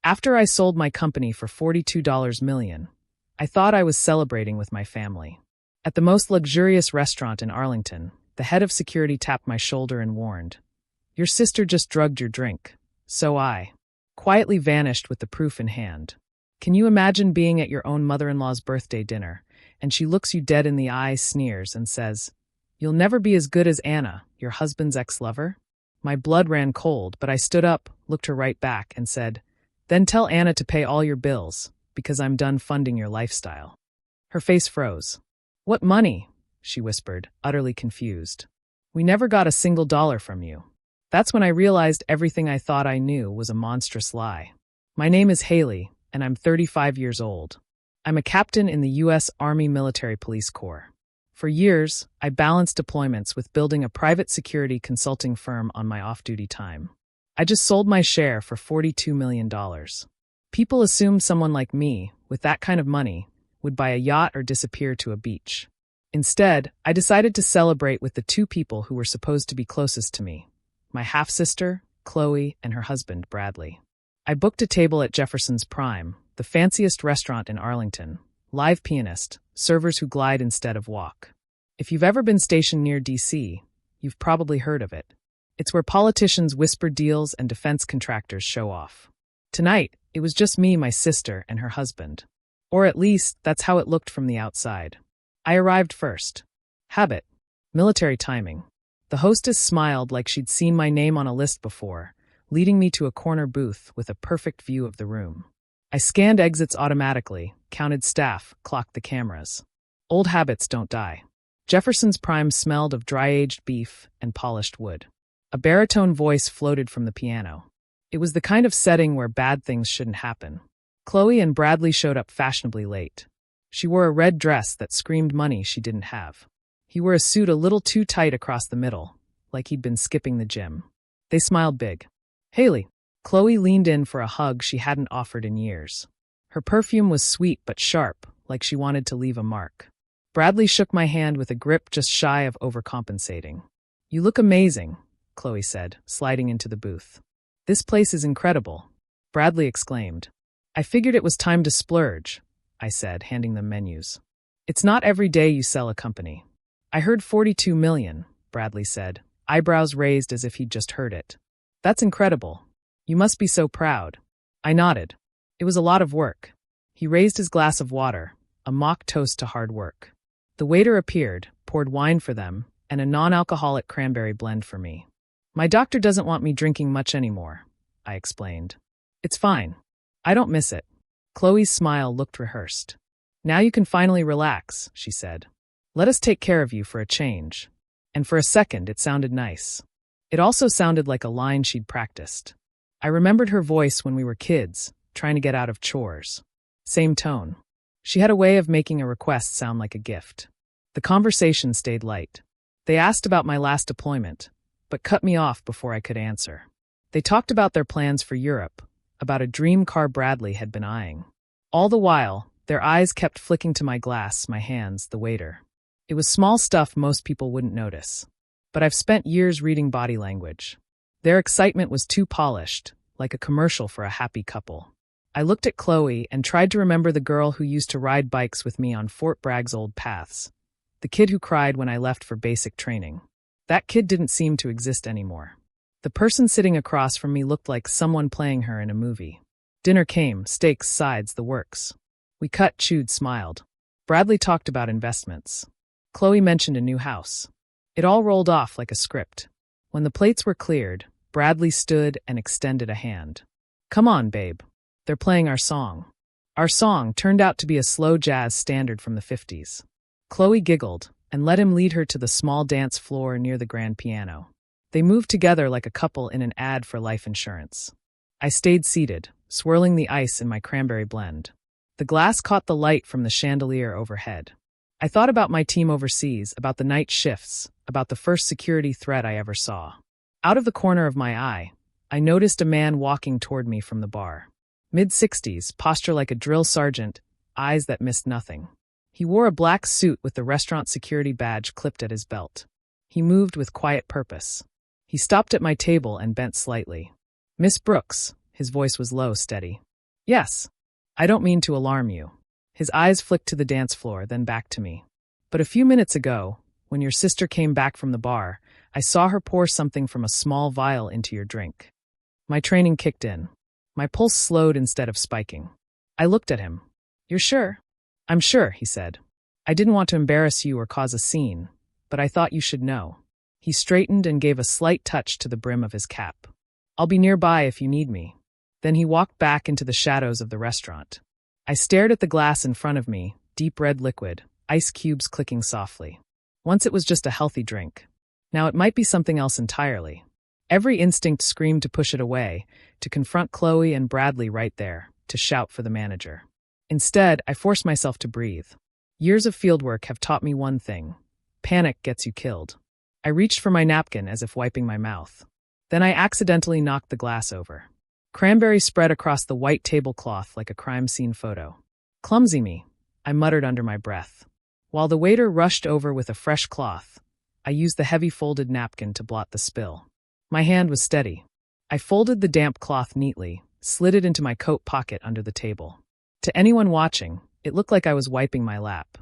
After I sold my company for $42 million, I thought I was celebrating with my family. At the most luxurious restaurant in Arlington, the head of security tapped my shoulder and warned, "Your sister just drugged your drink." So I quietly vanished with the proof in hand. Can you imagine being at your own mother-in-law's birthday dinner, and she looks you dead in the eye, sneers, and says, "You'll never be as good as Anna, your husband's ex-lover?" My blood ran cold, but I stood up, looked her right back, and said, "Then tell Anna to pay all your bills, because I'm done funding your lifestyle." Her face froze. "What money?" she whispered, utterly confused. "We never got a single dollar from you." That's when I realized everything I thought I knew was a monstrous lie. My name is Haley, and I'm 35 years old. I'm a captain in the U.S. Army Military Police Corps. For years, I balanced deployments with building a private security consulting firm on my off-duty time. I just sold my share for $42 million. People assume someone like me, with that kind of money, would buy a yacht or disappear to a beach. Instead, I decided to celebrate with the two people who were supposed to be closest to me, my half-sister, Chloe, and her husband, Bradley. I booked a table at Jefferson's Prime, the fanciest restaurant in Arlington, live pianist, servers who glide instead of walk. If you've ever been stationed near D.C., you've probably heard of it. It's where politicians whisper deals and defense contractors show off. Tonight, it was just me, my sister, and her husband. Or at least, that's how it looked from the outside. I arrived first. Habit. Military timing. The hostess smiled like she'd seen my name on a list before, leading me to a corner booth with a perfect view of the room. I scanned exits automatically, counted staff, clocked the cameras. Old habits don't die. Jefferson's Prime smelled of dry-aged beef and polished wood. A baritone voice floated from the piano. It was the kind of setting where bad things shouldn't happen. Chloe and Bradley showed up fashionably late. She wore a red dress that screamed money she didn't have. He wore a suit a little too tight across the middle, like he'd been skipping the gym. They smiled big. "Haley." Chloe leaned in for a hug she hadn't offered in years. Her perfume was sweet but sharp, like she wanted to leave a mark. Bradley shook my hand with a grip just shy of overcompensating. "You look amazing," Chloe said, sliding into the booth. "This place is incredible," Bradley exclaimed. "I figured it was time to splurge," I said, handing them menus. "It's not every day you sell a company." "I heard 42 million, Bradley said, eyebrows raised as if he'd just heard it. "That's incredible. You must be so proud." I nodded. It was a lot of work. He raised his glass of water, a mock toast to hard work. The waiter appeared, poured wine for them, and a non-alcoholic cranberry blend for me. "My doctor doesn't want me drinking much anymore," I explained. "It's fine. I don't miss it." Chloe's smile looked rehearsed. "Now you can finally relax," she said. "Let us take care of you for a change." And for a second, it sounded nice. It also sounded like a line she'd practiced. I remembered her voice when we were kids, trying to get out of chores. Same tone. She had a way of making a request sound like a gift. The conversation stayed light. They asked about my last deployment, but cut me off before I could answer. They talked about their plans for Europe, about a dream car Bradley had been eyeing. All the while, their eyes kept flicking to my glass, my hands, the waiter. It was small stuff most people wouldn't notice. But I've spent years reading body language. Their excitement was too polished, like a commercial for a happy couple. I looked at Chloe and tried to remember the girl who used to ride bikes with me on Fort Bragg's old paths. The kid who cried when I left for basic training. That kid didn't seem to exist anymore. The person sitting across from me looked like someone playing her in a movie. Dinner came, steaks, sides, the works. We cut, chewed, smiled. Bradley talked about investments. Chloe mentioned a new house. It all rolled off like a script. When the plates were cleared, Bradley stood and extended a hand. "Come on, babe. They're playing our song." Our song turned out to be a slow jazz standard from the 50s. Chloe giggled and let him lead her to the small dance floor near the grand piano. They moved together like a couple in an ad for life insurance. I stayed seated, swirling the ice in my cranberry blend. The glass caught the light from the chandelier overhead. I thought about my team overseas, about the night shifts, about the first security threat I ever saw. Out of the corner of my eye, I noticed a man walking toward me from the bar. Mid-60s, posture like a drill sergeant, eyes that missed nothing. He wore a black suit with the restaurant security badge clipped at his belt. He moved with quiet purpose. He stopped at my table and bent slightly. "Miss Brooks," his voice was low, steady. Yes. I don't mean to alarm you. His eyes flicked to the dance floor, then back to me. But a few minutes ago, when your sister came back from the bar, I saw her pour something from a small vial into your drink. My training kicked in. My pulse slowed instead of spiking. I looked at him. You're sure? I'm sure, he said. I didn't want to embarrass you or cause a scene, but I thought you should know. He straightened and gave a slight touch to the brim of his cap. I'll be nearby if you need me. Then he walked back into the shadows of the restaurant. I stared at the glass in front of me, deep red liquid, ice cubes clicking softly. Once it was just a healthy drink. Now it might be something else entirely. Every instinct screamed to push it away, to confront Chloe and Bradley right there, to shout for the manager. Instead, I forced myself to breathe. Years of fieldwork have taught me one thing. Panic gets you killed. I reached for my napkin as if wiping my mouth. Then I accidentally knocked the glass over. Cranberry spread across the white tablecloth like a crime scene photo. Clumsy me, I muttered under my breath. While the waiter rushed over with a fresh cloth, I used the heavy folded napkin to blot the spill. My hand was steady. I folded the damp cloth neatly, slid it into my coat pocket under the table. To anyone watching, it looked like I was wiping my lap.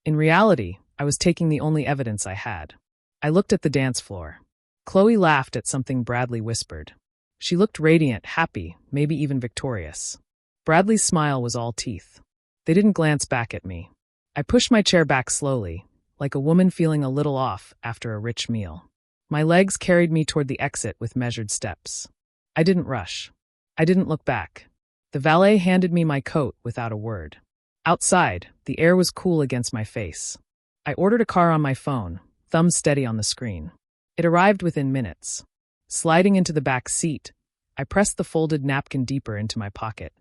In reality, I was taking the only evidence I had. I looked at the dance floor. Chloe laughed at something Bradley whispered. She looked radiant, happy, maybe even victorious. Bradley's smile was all teeth. They didn't glance back at me. I pushed my chair back slowly, like a woman feeling a little off after a rich meal. My legs carried me toward the exit with measured steps. I didn't rush. I didn't look back. The valet handed me my coat without a word. Outside, the air was cool against my face. I ordered a car on my phone, thumb steady on the screen. It arrived within minutes. Sliding into the back seat, I pressed the folded napkin deeper into my pocket.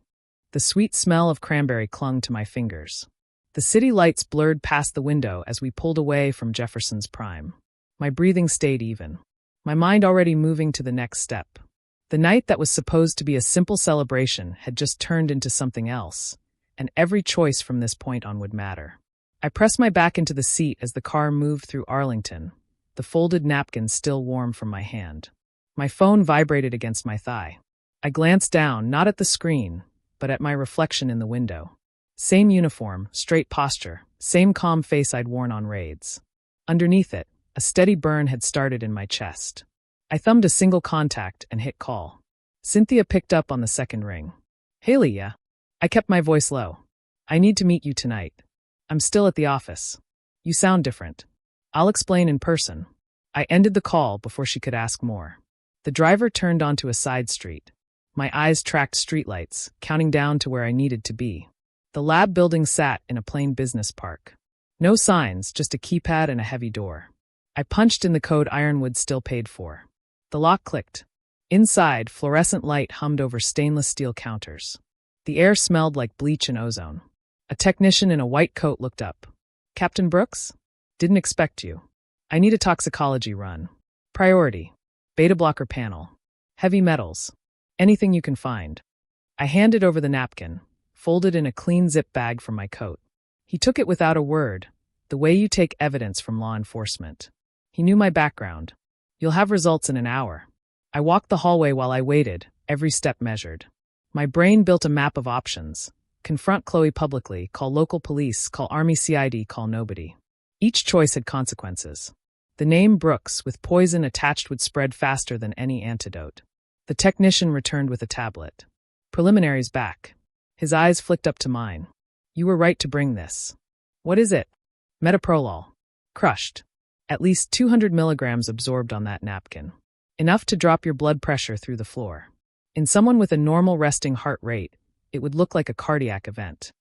The sweet smell of cranberry clung to my fingers. The city lights blurred past the window as we pulled away from Jefferson's Prime. My breathing stayed even, my mind already moving to the next step. The night that was supposed to be a simple celebration had just turned into something else, and every choice from this point on would matter. I pressed my back into the seat as the car moved through Arlington, the folded napkin still warm from my hand. My phone vibrated against my thigh. I glanced down, not at the screen, but at my reflection in the window. Same uniform, straight posture, same calm face I'd worn on raids. Underneath it, a steady burn had started in my chest. I thumbed a single contact and hit call. Cynthia picked up on the second ring. Haley, yeah. I kept my voice low. I need to meet you tonight. I'm still at the office. You sound different. I'll explain in person. I ended the call before she could ask more. The driver turned onto a side street. My eyes tracked streetlights, counting down to where I needed to be. The lab building sat in a plain business park. No signs, just a keypad and a heavy door. I punched in the code Ironwood still paid for. The lock clicked. Inside, fluorescent light hummed over stainless steel counters. The air smelled like bleach and ozone. A technician in a white coat looked up. Captain Brooks? Didn't expect you. I need a toxicology run. Priority. Beta blocker panel. Heavy metals. Anything you can find. I handed over the napkin, folded in a clean zip bag from my coat. He took it without a word, the way you take evidence from law enforcement. He knew my background. You'll have results in an hour. I walked the hallway while I waited, every step measured. My brain built a map of options. Confront Chloe publicly, call local police, call Army CID, call nobody. Each choice had consequences. The name Brooks, with poison attached, would spread faster than any antidote. The technician returned with a tablet. Preliminaries back. His eyes flicked up to mine. You were right to bring this. What is it? Metoprolol. Crushed. At least 200 milligrams absorbed on that napkin. Enough to drop your blood pressure through the floor. In someone with a normal resting heart rate, it would look like a cardiac event.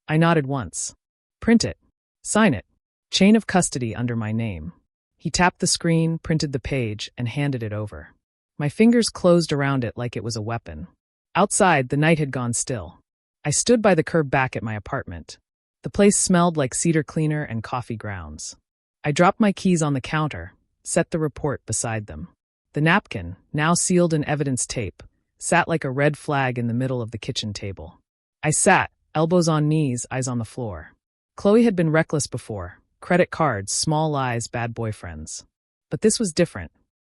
I nodded once. Print it. Sign it. Chain of custody under my name. He tapped the screen, printed the page, and handed it over. My fingers closed around it like it was a weapon. Outside, the night had gone still. I stood by the curb back at my apartment. The place smelled like cedar cleaner and coffee grounds. I dropped my keys on the counter, set the report beside them. The napkin, now sealed in evidence tape, sat like a red flag in the middle of the kitchen table. I sat, elbows on knees, eyes on the floor. Chloe had been reckless before. Credit cards, small lies, bad boyfriends. But this was different.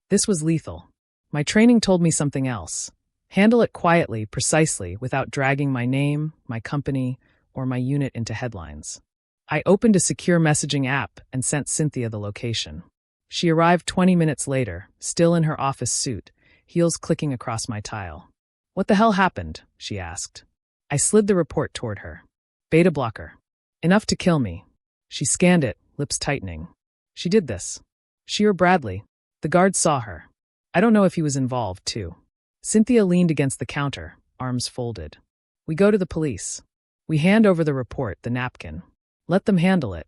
This was lethal. My training told me something else. Handle it quietly, precisely, without dragging my name, my company, or my unit into headlines. I opened a secure messaging app and sent Cynthia the location. She arrived 20 minutes later, still in her office suit, heels clicking across my tile. "What the hell happened?" she asked. I slid the report toward her. "Beta blocker. Enough to kill me." She scanned it, lips tightening. "She did this. She or Bradley?" The guard saw her. "I don't know if he was involved, too." Cynthia leaned against the counter, arms folded. "We go to the police. We hand over the report, the napkin. Let them handle it.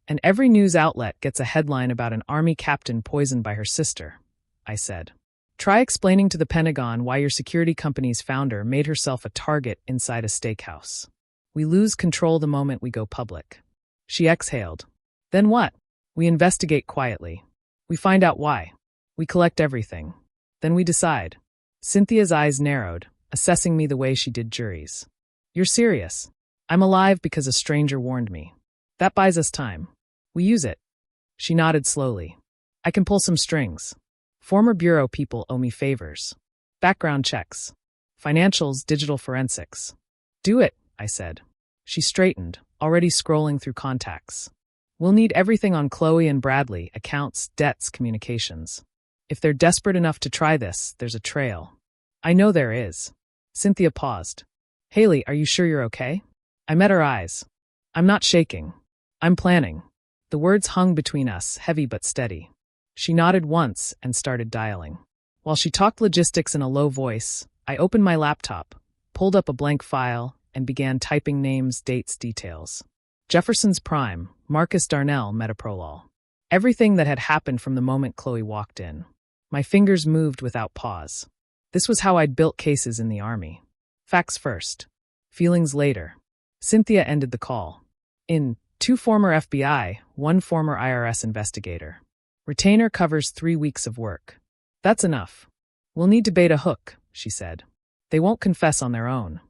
And every news outlet gets a headline about an army captain poisoned by her sister," I said. "Try explaining to the Pentagon why your security company's founder made herself a target inside a steakhouse. We lose control the moment we go public." She exhaled. "Then what? We investigate quietly. We find out why. We collect everything. Then we decide." Cynthia's eyes narrowed, assessing me the way she did juries. "You're serious? I'm alive because a stranger warned me. That buys us time. We use it." She nodded slowly. "I can pull some strings. Former bureau people owe me favors. Background checks. Financials, digital forensics." "Do it," I said. She straightened, already scrolling through contacts. "We'll need everything on Chloe and Bradley, accounts, debts, communications. If they're desperate enough to try this, there's a trail." "I know there is." Cynthia paused. "Haley, are you sure you're okay?" I met her eyes. "I'm not shaking. I'm planning." The words hung between us, heavy but steady. She nodded once and started dialing. While she talked logistics in a low voice, I opened my laptop, pulled up a blank file, and began typing names, dates, details. Jefferson's Prime, Marcus Darnell, Metaprolol. Everything that had happened from the moment Chloe walked in. My fingers moved without pause. This was how I'd built cases in the Army. Facts first. Feelings later. Cynthia ended the call. "In, 2 former FBI, 1 former IRS investigator. Retainer covers 3 weeks of work. That's enough. We'll need to bait a hook," she said. "They won't confess on their own."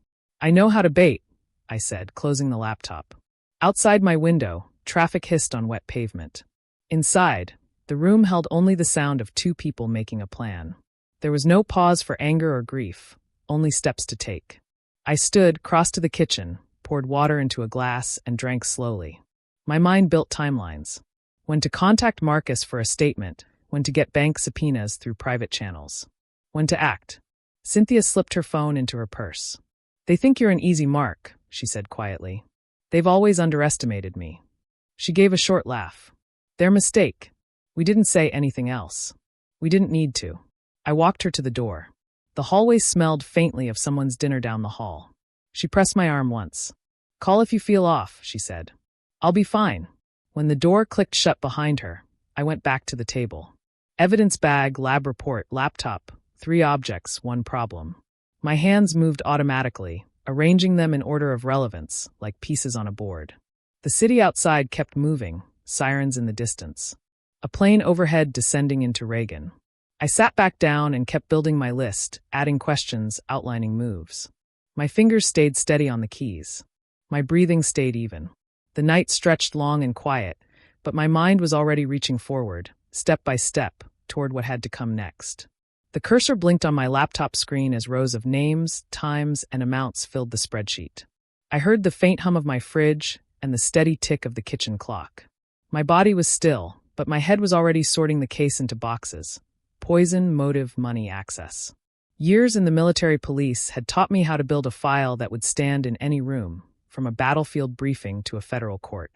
"I know how to bait," I said, closing the laptop. Outside my window, traffic hissed on wet pavement. Inside, the room held only the sound of 2 people making a plan. There was no pause for anger or grief, only steps to take. I stood, crossed to the kitchen, poured water into a glass, and drank slowly. My mind built timelines. When to contact Marcus for a statement, when to get bank subpoenas through private channels. When to act. Cynthia slipped her phone into her purse. "They think you're an easy mark," she said quietly. "They've always underestimated me." She gave a short laugh. "Their mistake. We didn't say anything else. We didn't need to." I walked her to the door. The hallway smelled faintly of someone's dinner down the hall. She pressed my arm once. "Call if you feel off," she said. "I'll be fine." When the door clicked shut behind her, I went back to the table. Evidence bag, lab report, laptop, 3 objects, 1 problem. My hands moved automatically, arranging them in order of relevance, like pieces on a board. The city outside kept moving, sirens in the distance. A plane overhead descending into Reagan. I sat back down and kept building my list, adding questions, outlining moves. My fingers stayed steady on the keys. My breathing stayed even. The night stretched long and quiet, but my mind was already reaching forward, step by step, toward what had to come next. The cursor blinked on my laptop screen as rows of names, times, and amounts filled the spreadsheet. I heard the faint hum of my fridge and the steady tick of the kitchen clock. My body was still, but my head was already sorting the case into boxes. Poison, motive, money, access. Years in the military police had taught me how to build a file that would stand in any room, from a battlefield briefing to a federal court.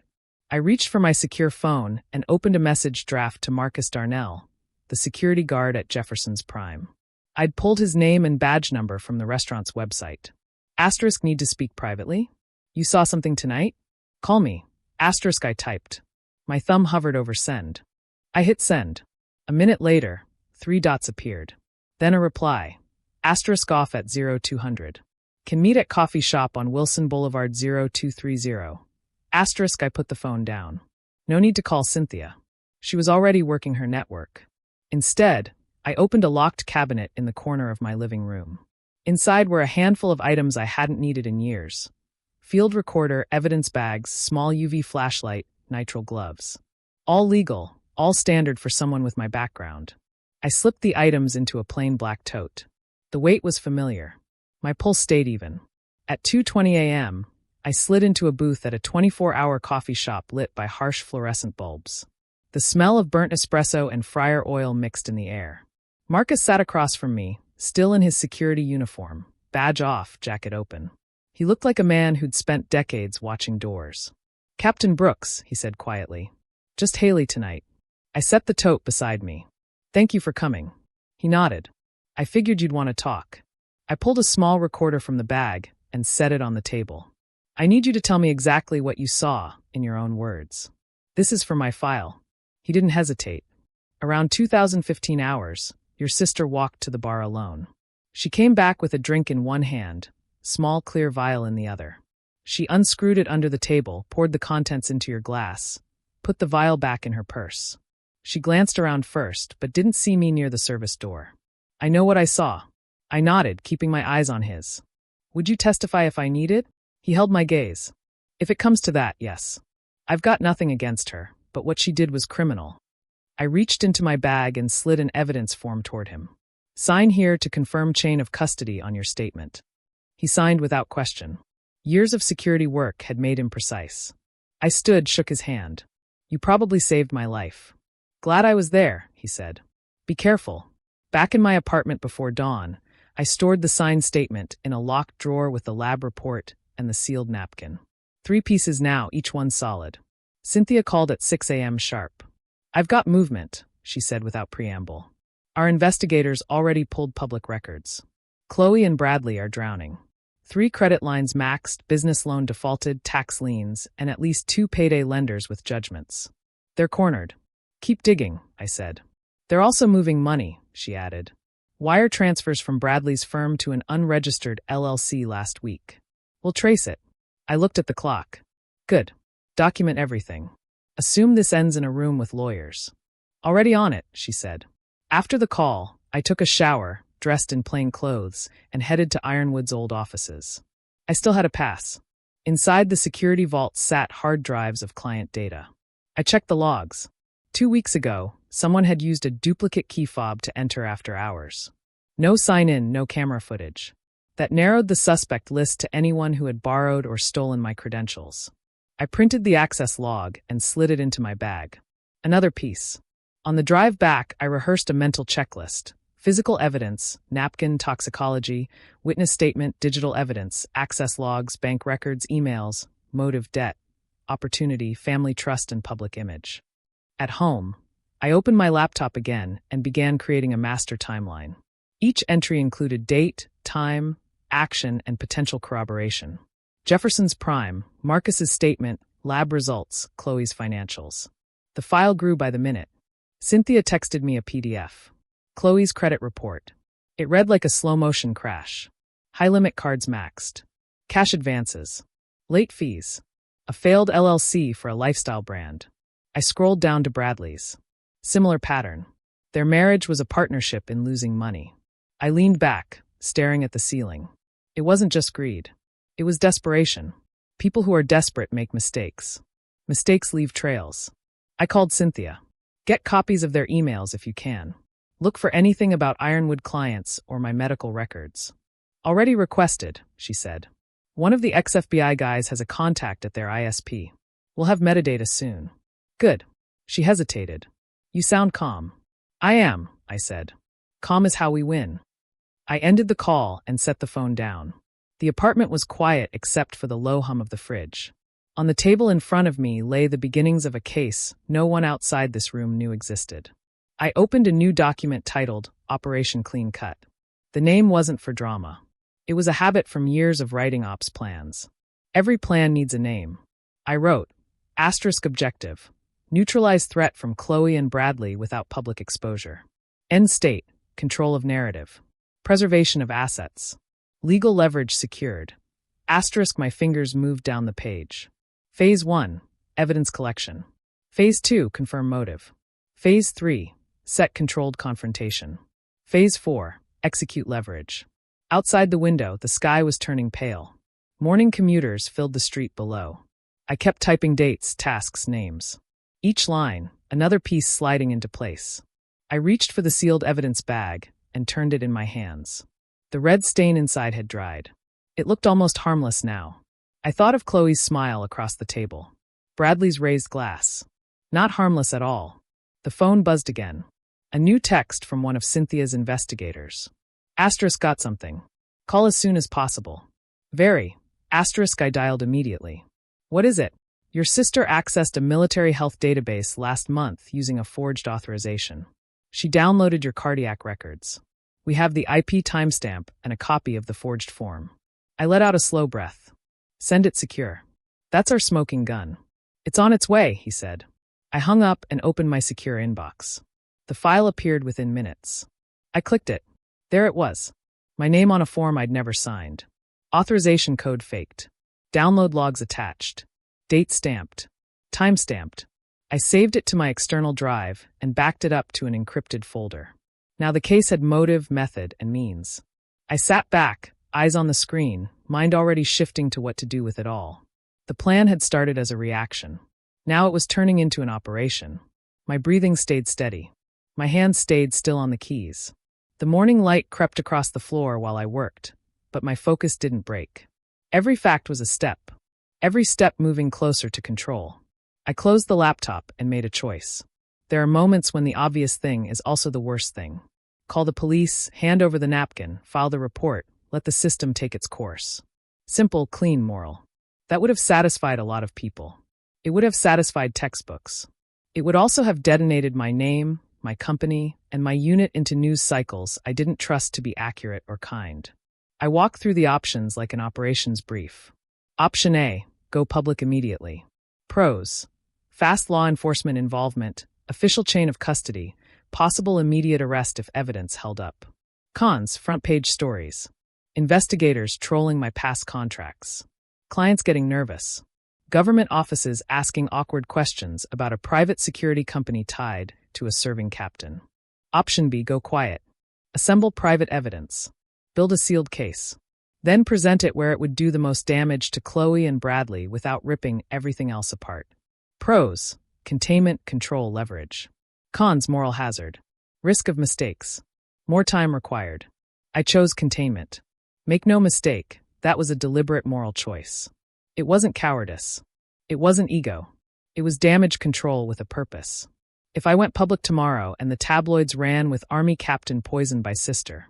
I reached for my secure phone and opened a message draft to Marcus Darnell, the security guard at Jefferson's Prime. I'd pulled his name and badge number from the restaurant's website. Asterisk need to speak privately? You saw something tonight? Call me. Asterisk I typed. My thumb hovered over send. I hit send. A minute later, 3 dots appeared. Then a reply. Asterisk off at 0200. Can meet at coffee shop on Wilson Boulevard 0230. Asterisk I put the phone down. No need to call Cynthia. She was already working her network. Instead, I opened a locked cabinet in the corner of my living room. Inside were a handful of items I hadn't needed in years. Field recorder, evidence bags, small UV flashlight, nitrile gloves. All legal, all standard for someone with my background. I slipped the items into a plain black tote. The weight was familiar. My pulse stayed even. At 2:20 a.m., I slid into a booth at a 24-hour coffee shop lit by harsh fluorescent bulbs. The smell of burnt espresso and fryer oil mixed in the air. Marcus sat across from me, still in his security uniform, badge off, jacket open. He looked like a man who'd spent decades watching doors. "Captain Brooks," he said quietly. "Just Haley tonight." I set the tote beside me. "Thank you for coming." He nodded. "I figured you'd want to talk." I pulled a small recorder from the bag and set it on the table. "I need you to tell me exactly what you saw, in your own words." "This is for my file." He didn't hesitate. "Around 2015 hours, your sister walked to the bar alone. She came back with a drink in one hand, small clear vial in the other. She unscrewed it under the table, poured the contents into your glass, put the vial back in her purse. She glanced around first, but didn't see me near the service door." "I know what I saw." I nodded, keeping my eyes on his. "Would you testify if I needed?" He held my gaze. "If it comes to that, yes. I've got nothing against her, but what she did was criminal." I reached into my bag and slid an evidence form toward him. "Sign here to confirm chain of custody on your statement." He signed without question. Years of security work had made him precise. I stood, shook his hand. "You probably saved my life." "Glad I was there," he said. "Be careful." Back in my apartment before dawn, I stored the signed statement in a locked drawer with the lab report and the sealed napkin. 3 pieces now, each one solid. Cynthia called at 6 a.m. sharp. "I've got movement," she said without preamble. "Our investigators already pulled public records. Chloe and Bradley are drowning. 3 credit lines maxed, business loan defaulted, tax liens, and at least 2 payday lenders with judgments. They're cornered." "Keep digging," I said. "They're also moving money," she added. "Wire transfers from Bradley's firm to an unregistered LLC last week. We'll trace it." I looked at the clock. "Good. Document everything. Assume this ends in a room with lawyers." "Already on it," she said. After the call, I took a shower, dressed in plain clothes, and headed to Ironwood's old offices. I still had a pass. Inside the security vault sat hard drives of client data. I checked the logs. 2 weeks ago, someone had used a duplicate key fob to enter after hours. No sign-in, no camera footage. That narrowed the suspect list to anyone who had borrowed or stolen my credentials. I printed the access log and slid it into my bag. Another piece. On the drive back, I rehearsed a mental checklist. Physical evidence, napkin, toxicology, witness statement, digital evidence, access logs, bank records, emails, motive, debt, opportunity, family trust, and public image. At home, I opened my laptop again and began creating a master timeline. Each entry included date, time, action, and potential corroboration. Jefferson's prime, Marcus's statement, lab results, Chloe's financials. The file grew by the minute. Cynthia texted me a PDF. Chloe's credit report. It read like a slow-motion crash. High-limit cards maxed. Cash advances. Late fees. A failed LLC for a lifestyle brand. I scrolled down to Bradley's. Similar pattern. Their marriage was a partnership in losing money. I leaned back, staring at the ceiling. It wasn't just greed. It was desperation. People who are desperate make mistakes. Mistakes leave trails. I called Cynthia. "Get copies of their emails if you can. Look for anything about Ironwood clients or my medical records." "Already requested," she said. "One of the ex-FBI guys has a contact at their ISP. We'll have metadata soon." "Good." She hesitated. "You sound calm." "I am," I said. "Calm is how we win." I ended the call and set the phone down. The apartment was quiet except for the low hum of the fridge. On the table in front of me lay the beginnings of a case no one outside this room knew existed. I opened a new document titled Operation Clean Cut. The name wasn't for drama. It was a habit from years of writing ops plans. Every plan needs a name. I wrote, *objective. Neutralize threat from Chloe and Bradley without public exposure. End state, control of narrative. Preservation of assets. Legal leverage secured. My fingers moved down the page. Phase 1, evidence collection. Phase 2, confirm motive. Phase 3, set controlled confrontation. Phase 4, execute leverage. Outside the window, the sky was turning pale. Morning commuters filled the street below. I kept typing dates, tasks, names. Each line, another piece sliding into place. I reached for the sealed evidence bag and turned it in my hands. The red stain inside had dried. It looked almost harmless now. I thought of Chloe's smile across the table. Bradley's raised glass. Not harmless at all. The phone buzzed again. A new text from one of Cynthia's investigators. Asterisk got something. Call as soon as possible. Very. Asterisk I dialed immediately. What is it? Your sister accessed a military health database last month using a forged authorization. She downloaded your cardiac records. We have the IP timestamp and a copy of the forged form. I let out a slow breath. Send it secure. That's our smoking gun. It's on its way, he said. I hung up and opened my secure inbox. The file appeared within minutes. I clicked it. There it was. My name on a form I'd never signed. Authorization code faked. Download logs attached. Date stamped. Time stamped. I saved it to my external drive and backed it up to an encrypted folder. Now the case had motive, method, and means. I sat back, eyes on the screen, mind already shifting to what to do with it all. The plan had started as a reaction. Now it was turning into an operation. My breathing stayed steady. My hands stayed still on the keys. The morning light crept across the floor while I worked, but my focus didn't break. Every fact was a step. Every step moving closer to control. I closed the laptop and made a choice. There are moments when the obvious thing is also the worst thing. Call the police, hand over the napkin, file the report, let the system take its course. Simple, clean moral. That would have satisfied a lot of people. It would have satisfied textbooks. It would also have detonated my name, my company, and my unit into news cycles I didn't trust to be accurate or kind. I walked through the options like an operations brief. Option A, go public immediately. Pros: fast law enforcement involvement, official chain of custody, possible immediate arrest if evidence held up. Cons: front page stories. Investigators trolling my past contracts. Clients getting nervous. Government offices asking awkward questions about a private security company tied to a serving captain. Option B, go quiet. Assemble private evidence. Build a sealed case. Then present it where it would do the most damage to Chloe and Bradley without ripping everything else apart. Pros: containment, control, leverage. Cons: moral hazard. Risk of mistakes. More time required. I chose containment. Make no mistake, that was a deliberate moral choice. It wasn't cowardice. It wasn't ego. It was damage control with a purpose. If I went public tomorrow and the tabloids ran with Army captain poisoned by sister,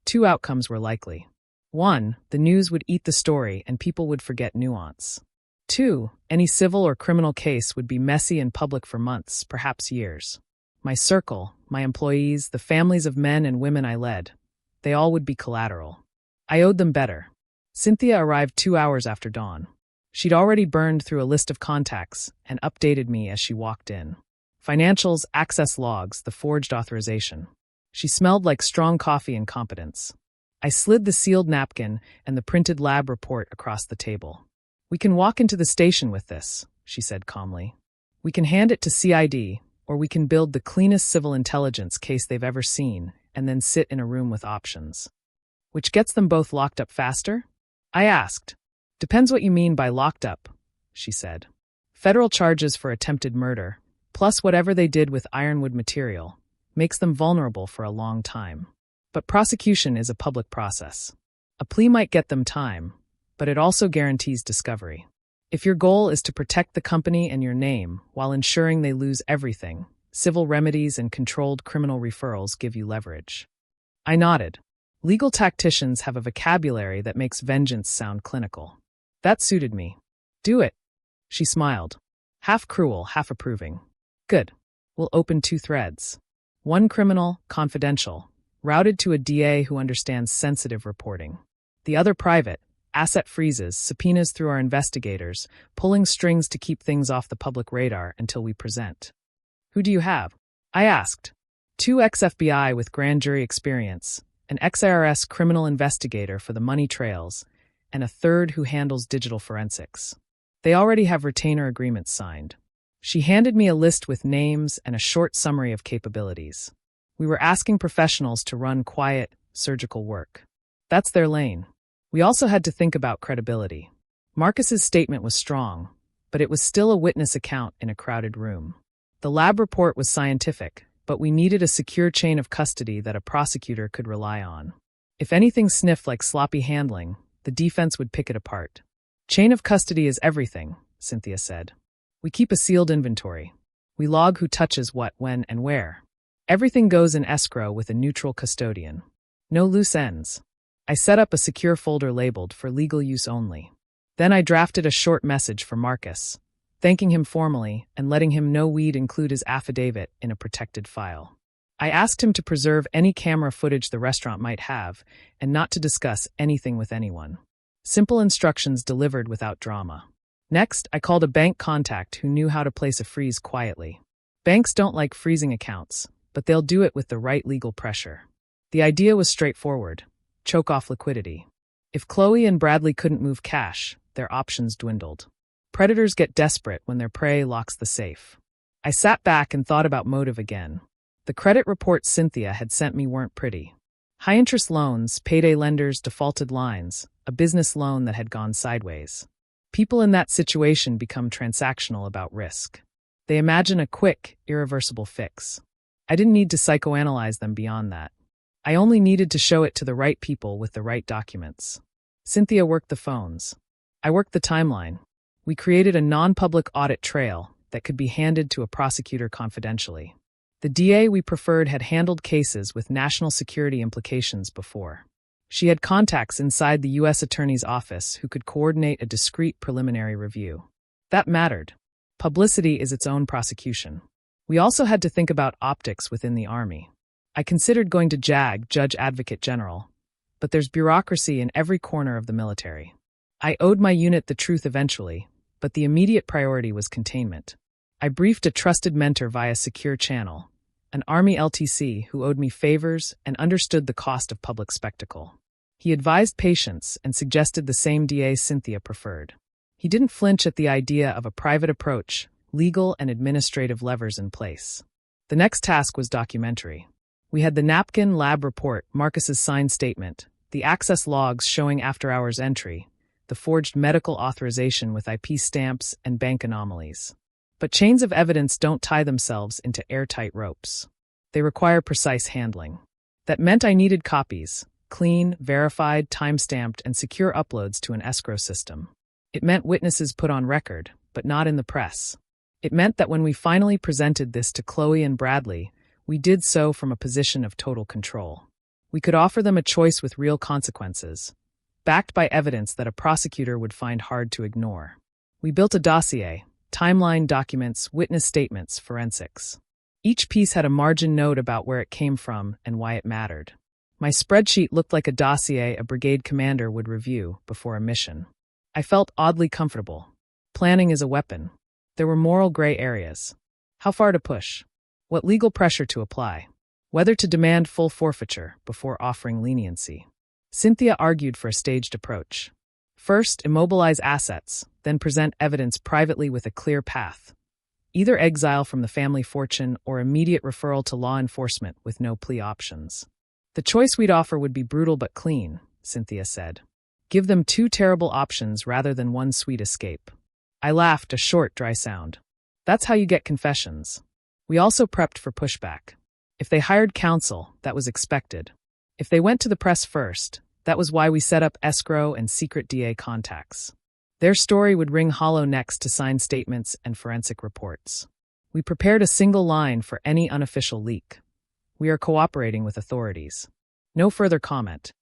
two outcomes were likely. 1, the news would eat the story and people would forget nuance. 2, any civil or criminal case would be messy and public for months, perhaps years. My circle, my employees, the families of men and women I led, they all would be collateral. I owed them better. Cynthia arrived 2 hours after dawn. She'd already burned through a list of contacts and updated me as she walked in. Financials, access logs, the forged authorization. She smelled like strong coffee and competence. I slid the sealed napkin and the printed lab report across the table. We can walk into the station with this, she said calmly. We can hand it to CID, or we can build the cleanest civil intelligence case they've ever seen and then sit in a room with options. Which gets them both locked up faster? I asked. Depends what you mean by locked up, she said. Federal charges for attempted murder, plus whatever they did with ironwood material, makes them vulnerable for a long time. But prosecution is a public process. A plea might get them time, but it also guarantees discovery. If your goal is to protect the company and your name while ensuring they lose everything, civil remedies and controlled criminal referrals give you leverage. I nodded. Legal tacticians have a vocabulary that makes vengeance sound clinical. That suited me. Do it. She smiled. Half cruel, half approving. Good. We'll open 2 threads. One criminal, confidential, routed to a DA who understands sensitive reporting. The other private, asset freezes, subpoenas through our investigators, pulling strings to keep things off the public radar until we present. Who do you have? I asked. 2 ex-FBI with grand jury experience, an ex-IRS criminal investigator for the money trails, and a third who handles digital forensics. They already have retainer agreements signed. She handed me a list with names and a short summary of capabilities. We were asking professionals to run quiet, surgical work. That's their lane. We also had to think about credibility. Marcus's statement was strong, but it was still a witness account in a crowded room. The lab report was scientific, but we needed a secure chain of custody that a prosecutor could rely on. If anything sniffed like sloppy handling, the defense would pick it apart. Chain of custody is everything, Cynthia said. We keep a sealed inventory. We log who touches what, when, and where. Everything goes in escrow with a neutral custodian. No loose ends. I set up a secure folder labeled for legal use only. Then I drafted a short message for Marcus, thanking him formally and letting him know we'd include his affidavit in a protected file. I asked him to preserve any camera footage the restaurant might have and not to discuss anything with anyone. Simple instructions delivered without drama. Next, I called a bank contact who knew how to place a freeze quietly. Banks don't like freezing accounts, but they'll do it with the right legal pressure. The idea was straightforward: choke off liquidity. If Chloe and Bradley couldn't move cash, their options dwindled. Predators get desperate when their prey locks the safe. I sat back and thought about motive again. The credit reports Cynthia had sent me weren't pretty. High-interest loans, payday lenders, defaulted lines, a business loan that had gone sideways. People in that situation become transactional about risk. They imagine a quick, irreversible fix. I didn't need to psychoanalyze them beyond that. I only needed to show it to the right people with the right documents. Cynthia worked the phones. I worked the timeline. We created a non-public audit trail that could be handed to a prosecutor confidentially. The DA we preferred had handled cases with national security implications before. She had contacts inside the U.S. Attorney's office who could coordinate a discreet preliminary review. That mattered. Publicity is its own prosecution. We also had to think about optics within the Army. I considered going to JAG, Judge Advocate General, but there's bureaucracy in every corner of the military. I owed my unit the truth eventually, but the immediate priority was containment. I briefed a trusted mentor via secure channel, an Army LTC who owed me favors and understood the cost of public spectacle. He advised patience and suggested the same DA Cynthia preferred. He didn't flinch at the idea of a private approach, legal and administrative levers in place. The next task was documentary. We had the napkin lab report, Marcus's signed statement, the access logs showing after-hours entry, the forged medical authorization with IP stamps and bank anomalies. But chains of evidence don't tie themselves into airtight ropes. They require precise handling. That meant I needed copies, clean, verified, time-stamped, and secure uploads to an escrow system. It meant witnesses put on record, but not in the press. It meant that when we finally presented this to Chloe and Bradley, we did so from a position of total control. We could offer them a choice with real consequences, backed by evidence that a prosecutor would find hard to ignore. We built a dossier: timeline, documents, witness statements, forensics. Each piece had a margin note about where it came from and why it mattered. My spreadsheet looked like a dossier a brigade commander would review before a mission. I felt oddly comfortable. Planning is a weapon. There were moral gray areas. How far to push? What legal pressure to apply? Whether to demand full forfeiture before offering leniency. Cynthia argued for a staged approach. First, immobilize assets, then present evidence privately with a clear path. Either exile from the family fortune or immediate referral to law enforcement with no plea options. The choice we'd offer would be brutal but clean, Cynthia said. Give them two terrible options rather than one sweet escape. I laughed, a short, dry sound. That's how you get confessions. We also prepped for pushback. If they hired counsel, that was expected. If they went to the press first, that was why we set up escrow and secret DA contacts. Their story would ring hollow next to signed statements and forensic reports. We prepared a single line for any unofficial leak. We are cooperating with authorities. No further comment.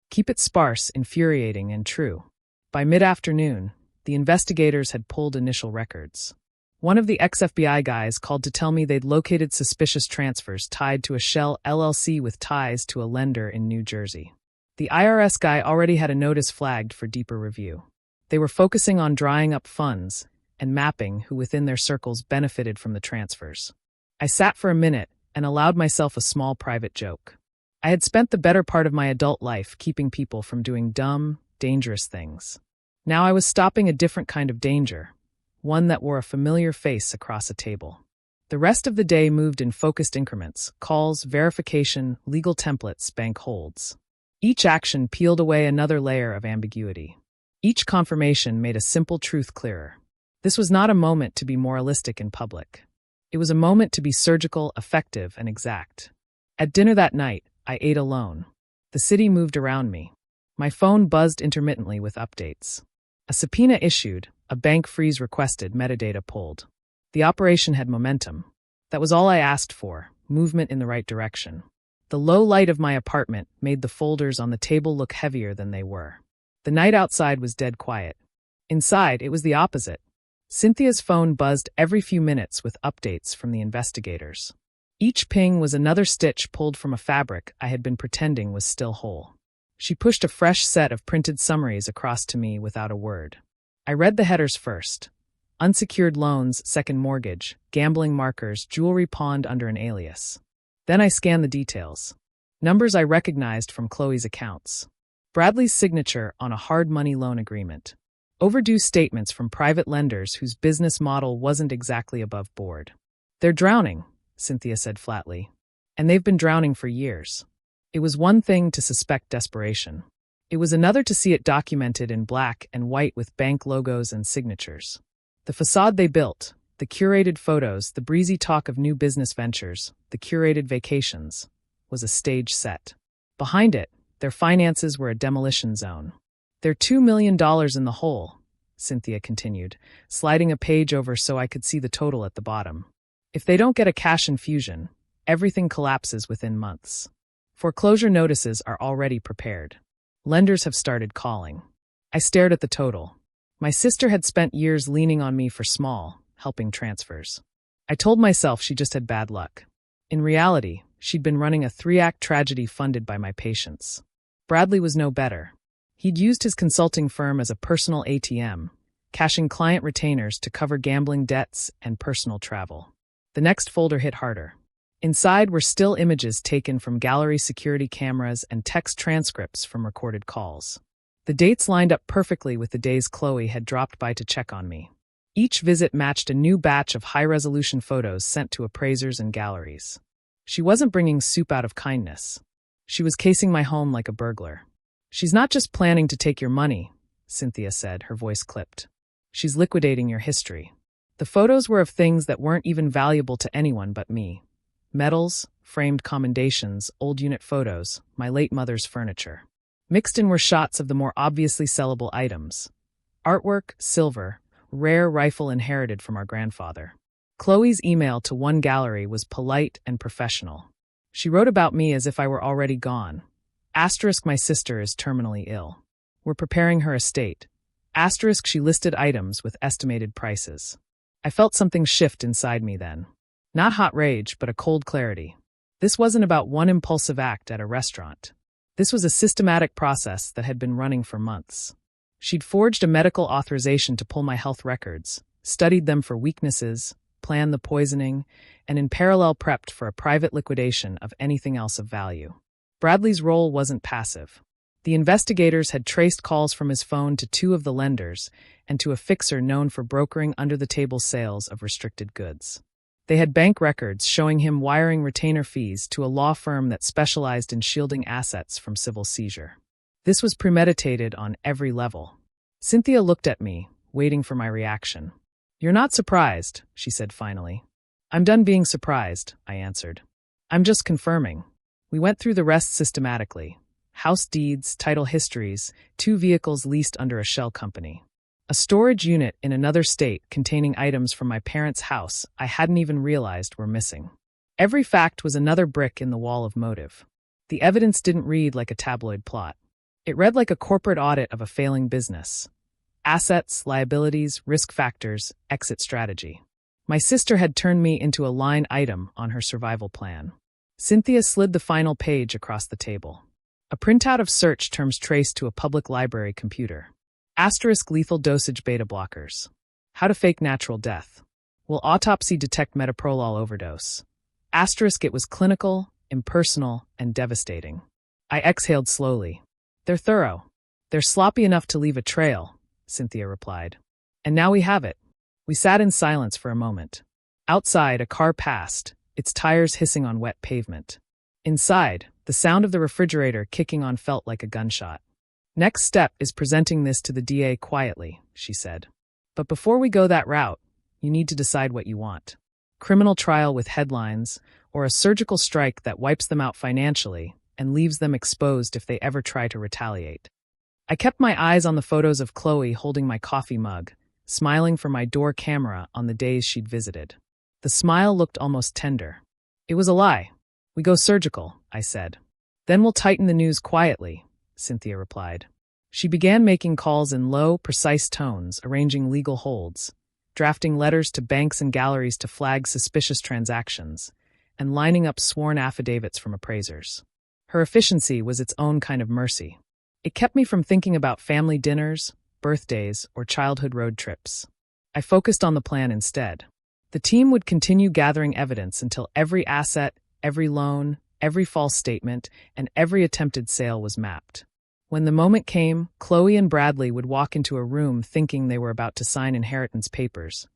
Keep it sparse, infuriating, and true. By mid-afternoon, the investigators had pulled initial records. One of the ex-FBI guys called to tell me they'd located suspicious transfers tied to a Shell LLC with ties to a lender in New Jersey. The IRS guy already had a notice flagged for deeper review. They were focusing on drying up funds and mapping who within their circles benefited from the transfers. I sat for a minute and allowed myself a small private joke. I had spent the better part of my adult life keeping people from doing dumb, dangerous things. Now I was stopping a different kind of danger, one that wore a familiar face across a table. The rest of the day moved in focused increments: calls, verification, legal templates, bank holds. Each action peeled away another layer of ambiguity. Each confirmation made a simple truth clearer. This was not a moment to be moralistic in public. It was a moment to be surgical, effective, and exact. At dinner that night, I ate alone. The city moved around me. My phone buzzed intermittently with updates. A subpoena issued, a bank freeze requested, metadata pulled. The operation had momentum. That was all I asked for, movement in the right direction. The low light of my apartment made the folders on the table look heavier than they were. The night outside was dead quiet. Inside, it was the opposite. Cynthia's phone buzzed every few minutes with updates from the investigators. Each ping was another stitch pulled from a fabric I had been pretending was still whole. She pushed a fresh set of printed summaries across to me without a word. I read the headers first. Unsecured loans, second mortgage, gambling markers, jewelry pawned under an alias. Then I scanned the details. Numbers I recognized from Chloe's accounts. Bradley's signature on a hard money loan agreement. Overdue statements from private lenders whose business model wasn't exactly above board. They're drowning, Cynthia said flatly. And they've been drowning for years. It was one thing to suspect desperation. It was another to see it documented in black and white with bank logos and signatures. The facade they built, the curated photos, the breezy talk of new business ventures, the curated vacations, was a stage set. Behind it, their finances were a demolition zone. They're $2 million in the hole, Cynthia continued, sliding a page over so I could see the total at the bottom. If they don't get a cash infusion, everything collapses within months. Foreclosure notices are already prepared. Lenders have started calling. I stared at the total. My sister had spent years leaning on me for small, helping transfers. I told myself she just had bad luck. In reality, she'd been running a 3-act tragedy funded by my patients. Bradley was no better. He'd used his consulting firm as a personal ATM, cashing client retainers to cover gambling debts and personal travel. The next folder hit harder. Inside were still images taken from gallery security cameras and text transcripts from recorded calls. The dates lined up perfectly with the days Chloe had dropped by to check on me. Each visit matched a new batch of high-resolution photos sent to appraisers and galleries. She wasn't bringing soup out of kindness. She was casing my home like a burglar. She's not just planning to take your money, Cynthia said, her voice clipped. She's liquidating your history. The photos were of things that weren't even valuable to anyone but me. Medals, framed commendations, old unit photos, my late mother's furniture. Mixed in were shots of the more obviously sellable items. Artwork, silver, rare rifle inherited from our grandfather. Chloe's email to one gallery was polite and professional. She wrote about me as if I were already gone. Asterisk, my sister is terminally ill. We're preparing her estate. Asterisk, she listed items with estimated prices. I felt something shift inside me then. Not hot rage, but a cold clarity. This wasn't about one impulsive act at a restaurant. This was a systematic process that had been running for months. She'd forged a medical authorization to pull my health records, studied them for weaknesses, planned the poisoning, and in parallel prepped for a private liquidation of anything else of value. Bradley's role wasn't passive. The investigators had traced calls from his phone to 2 of the lenders and to a fixer known for brokering under-the-table sales of restricted goods. They had bank records showing him wiring retainer fees to a law firm that specialized in shielding assets from civil seizure. This was premeditated on every level. Cynthia looked at me, waiting for my reaction. "You're not surprised," she said finally. "I'm done being surprised," I answered. "I'm just confirming." We went through the rest systematically. House deeds, title histories, 2 vehicles leased under a shell company. A storage unit in another state containing items from my parents' house I hadn't even realized were missing. Every fact was another brick in the wall of motive. The evidence didn't read like a tabloid plot. It read like a corporate audit of a failing business. Assets, liabilities, risk factors, exit strategy. My sister had turned me into a line item on her survival plan. Cynthia slid the final page across the table. A printout of search terms traced to a public library computer. Asterisk, lethal dosage beta blockers. How to fake natural death. Will autopsy detect metoprolol overdose? Asterisk, it was clinical, impersonal, and devastating. I exhaled slowly. They're thorough. They're sloppy enough to leave a trail, Cynthia replied. And now we have it. We sat in silence for a moment. Outside, a car passed, its tires hissing on wet pavement. Inside, the sound of the refrigerator kicking on felt like a gunshot. "Next step is presenting this to the DA quietly," she said. "But before we go that route, you need to decide what you want. Criminal trial with headlines, or a surgical strike that wipes them out financially and leaves them exposed if they ever try to retaliate. I kept my eyes on the photos of Chloe holding my coffee mug, smiling for my door camera on the days she'd visited. The smile looked almost tender. It was a lie. We go surgical, I said. Then we'll tighten the news quietly, Cynthia replied. She began making calls in low, precise tones, arranging legal holds, drafting letters to banks and galleries to flag suspicious transactions, and lining up sworn affidavits from appraisers. Her efficiency was its own kind of mercy. It kept me from thinking about family dinners, birthdays, or childhood road trips. I focused on the plan instead. The team would continue gathering evidence until every asset, every loan, every false statement, and every attempted sale was mapped. When the moment came, Chloe and Bradley would walk into a room thinking they were about to sign inheritance papers,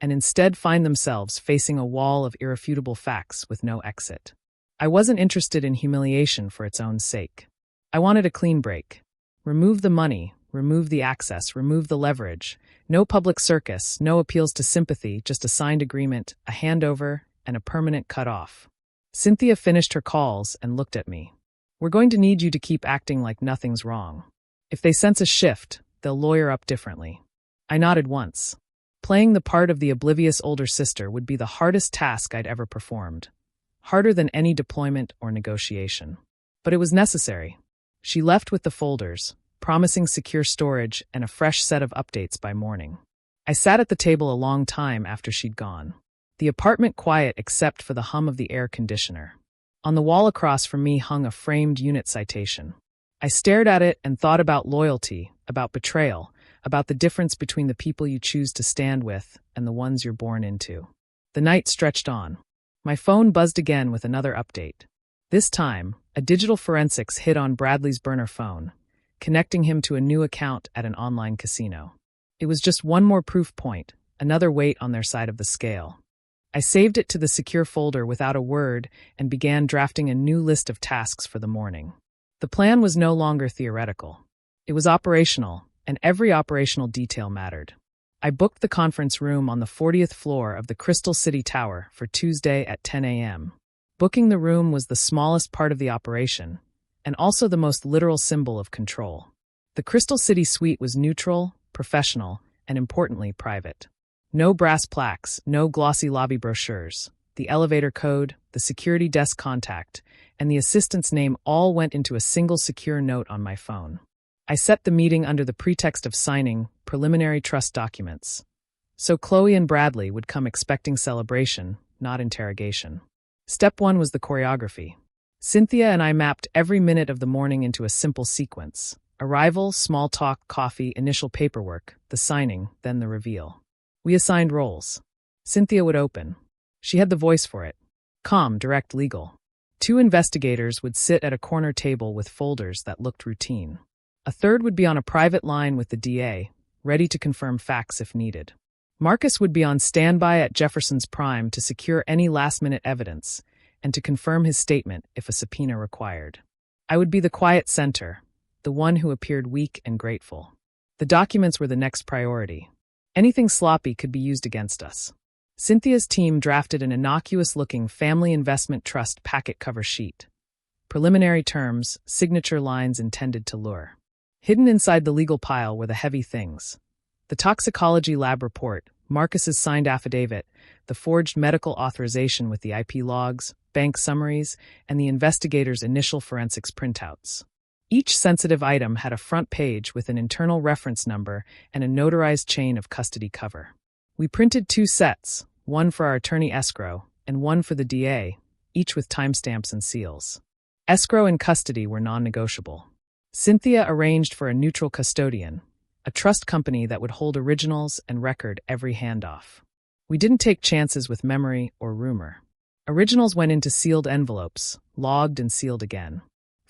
and instead find themselves facing a wall of irrefutable facts with no exit. I wasn't interested in humiliation for its own sake. I wanted a clean break. Remove the money, remove the access, remove the leverage. No public circus, no appeals to sympathy, just a signed agreement, a handover, and a permanent cut-off. Cynthia finished her calls and looked at me. We're going to need you to keep acting like nothing's wrong. If they sense a shift, they'll lawyer up differently. I nodded once. Playing the part of the oblivious older sister would be the hardest task I'd ever performed. Harder than any deployment or negotiation. But it was necessary. She left with the folders, promising secure storage and a fresh set of updates by morning. I sat at the table a long time after she'd gone. The apartment quiet except for the hum of the air conditioner. On the wall across from me hung a framed unit citation. I stared at it and thought about loyalty, about betrayal, about the difference between the people you choose to stand with and the ones you're born into. The night stretched on. My phone buzzed again with another update. This time, a digital forensics hit on Bradley's burner phone, connecting him to a new account at an online casino. It was just one more proof point, another weight on their side of the scale. I saved it to the secure folder without a word and began drafting a new list of tasks for the morning. The plan was no longer theoretical. It was operational, and every operational detail mattered. I booked the conference room on the 40th floor of the Crystal City Tower for Tuesday at 10 a.m. Booking the room was the smallest part of the operation, and also the most literal symbol of control. The Crystal City suite was neutral, professional, and importantly private. No brass plaques, no glossy lobby brochures. The elevator code, the security desk contact, and the assistant's name all went into a single secure note on my phone. I set the meeting under the pretext of signing preliminary trust documents. So Chloe and Bradley would come expecting celebration, not interrogation. Step 1 was the choreography. Cynthia and I mapped every minute of the morning into a simple sequence. Arrival, small talk, coffee, initial paperwork, the signing, then the reveal. We assigned roles. Cynthia would open. She had the voice for it. Calm, direct, legal. 2 investigators would sit at a corner table with folders that looked routine. A third would be on a private line with the DA, ready to confirm facts if needed. Marcus would be on standby at Jefferson's Prime to secure any last-minute evidence and to confirm his statement if a subpoena required. I would be the quiet center, the one who appeared weak and grateful. The documents were the next priority. Anything sloppy could be used against us. Cynthia's team drafted an innocuous-looking family investment trust packet cover sheet. Preliminary terms, signature lines intended to lure. Hidden inside the legal pile were the heavy things. The toxicology lab report, Marcus's signed affidavit, the forged medical authorization with the IP logs, bank summaries, and the investigator's initial forensics printouts. Each sensitive item had a front page with an internal reference number and a notarized chain of custody cover. We printed 2 sets, one for our attorney escrow and one for the DA, each with timestamps and seals. Escrow and custody were non-negotiable. Cynthia arranged for a neutral custodian, a trust company that would hold originals and record every handoff. We didn't take chances with memory or rumor. Originals went into sealed envelopes, logged and sealed again.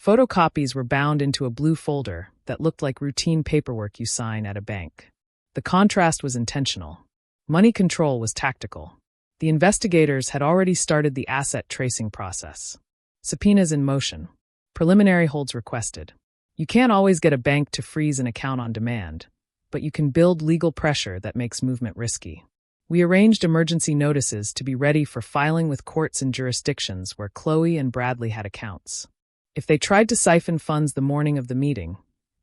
Photocopies were bound into a blue folder that looked like routine paperwork you sign at a bank. The contrast was intentional. Money control was tactical. The investigators had already started the asset tracing process. Subpoenas in motion. Preliminary holds requested. You can't always get a bank to freeze an account on demand, but you can build legal pressure that makes movement risky. We arranged emergency notices to be ready for filing with courts and jurisdictions where Chloe and Bradley had accounts. If they tried to siphon funds the morning of the meeting,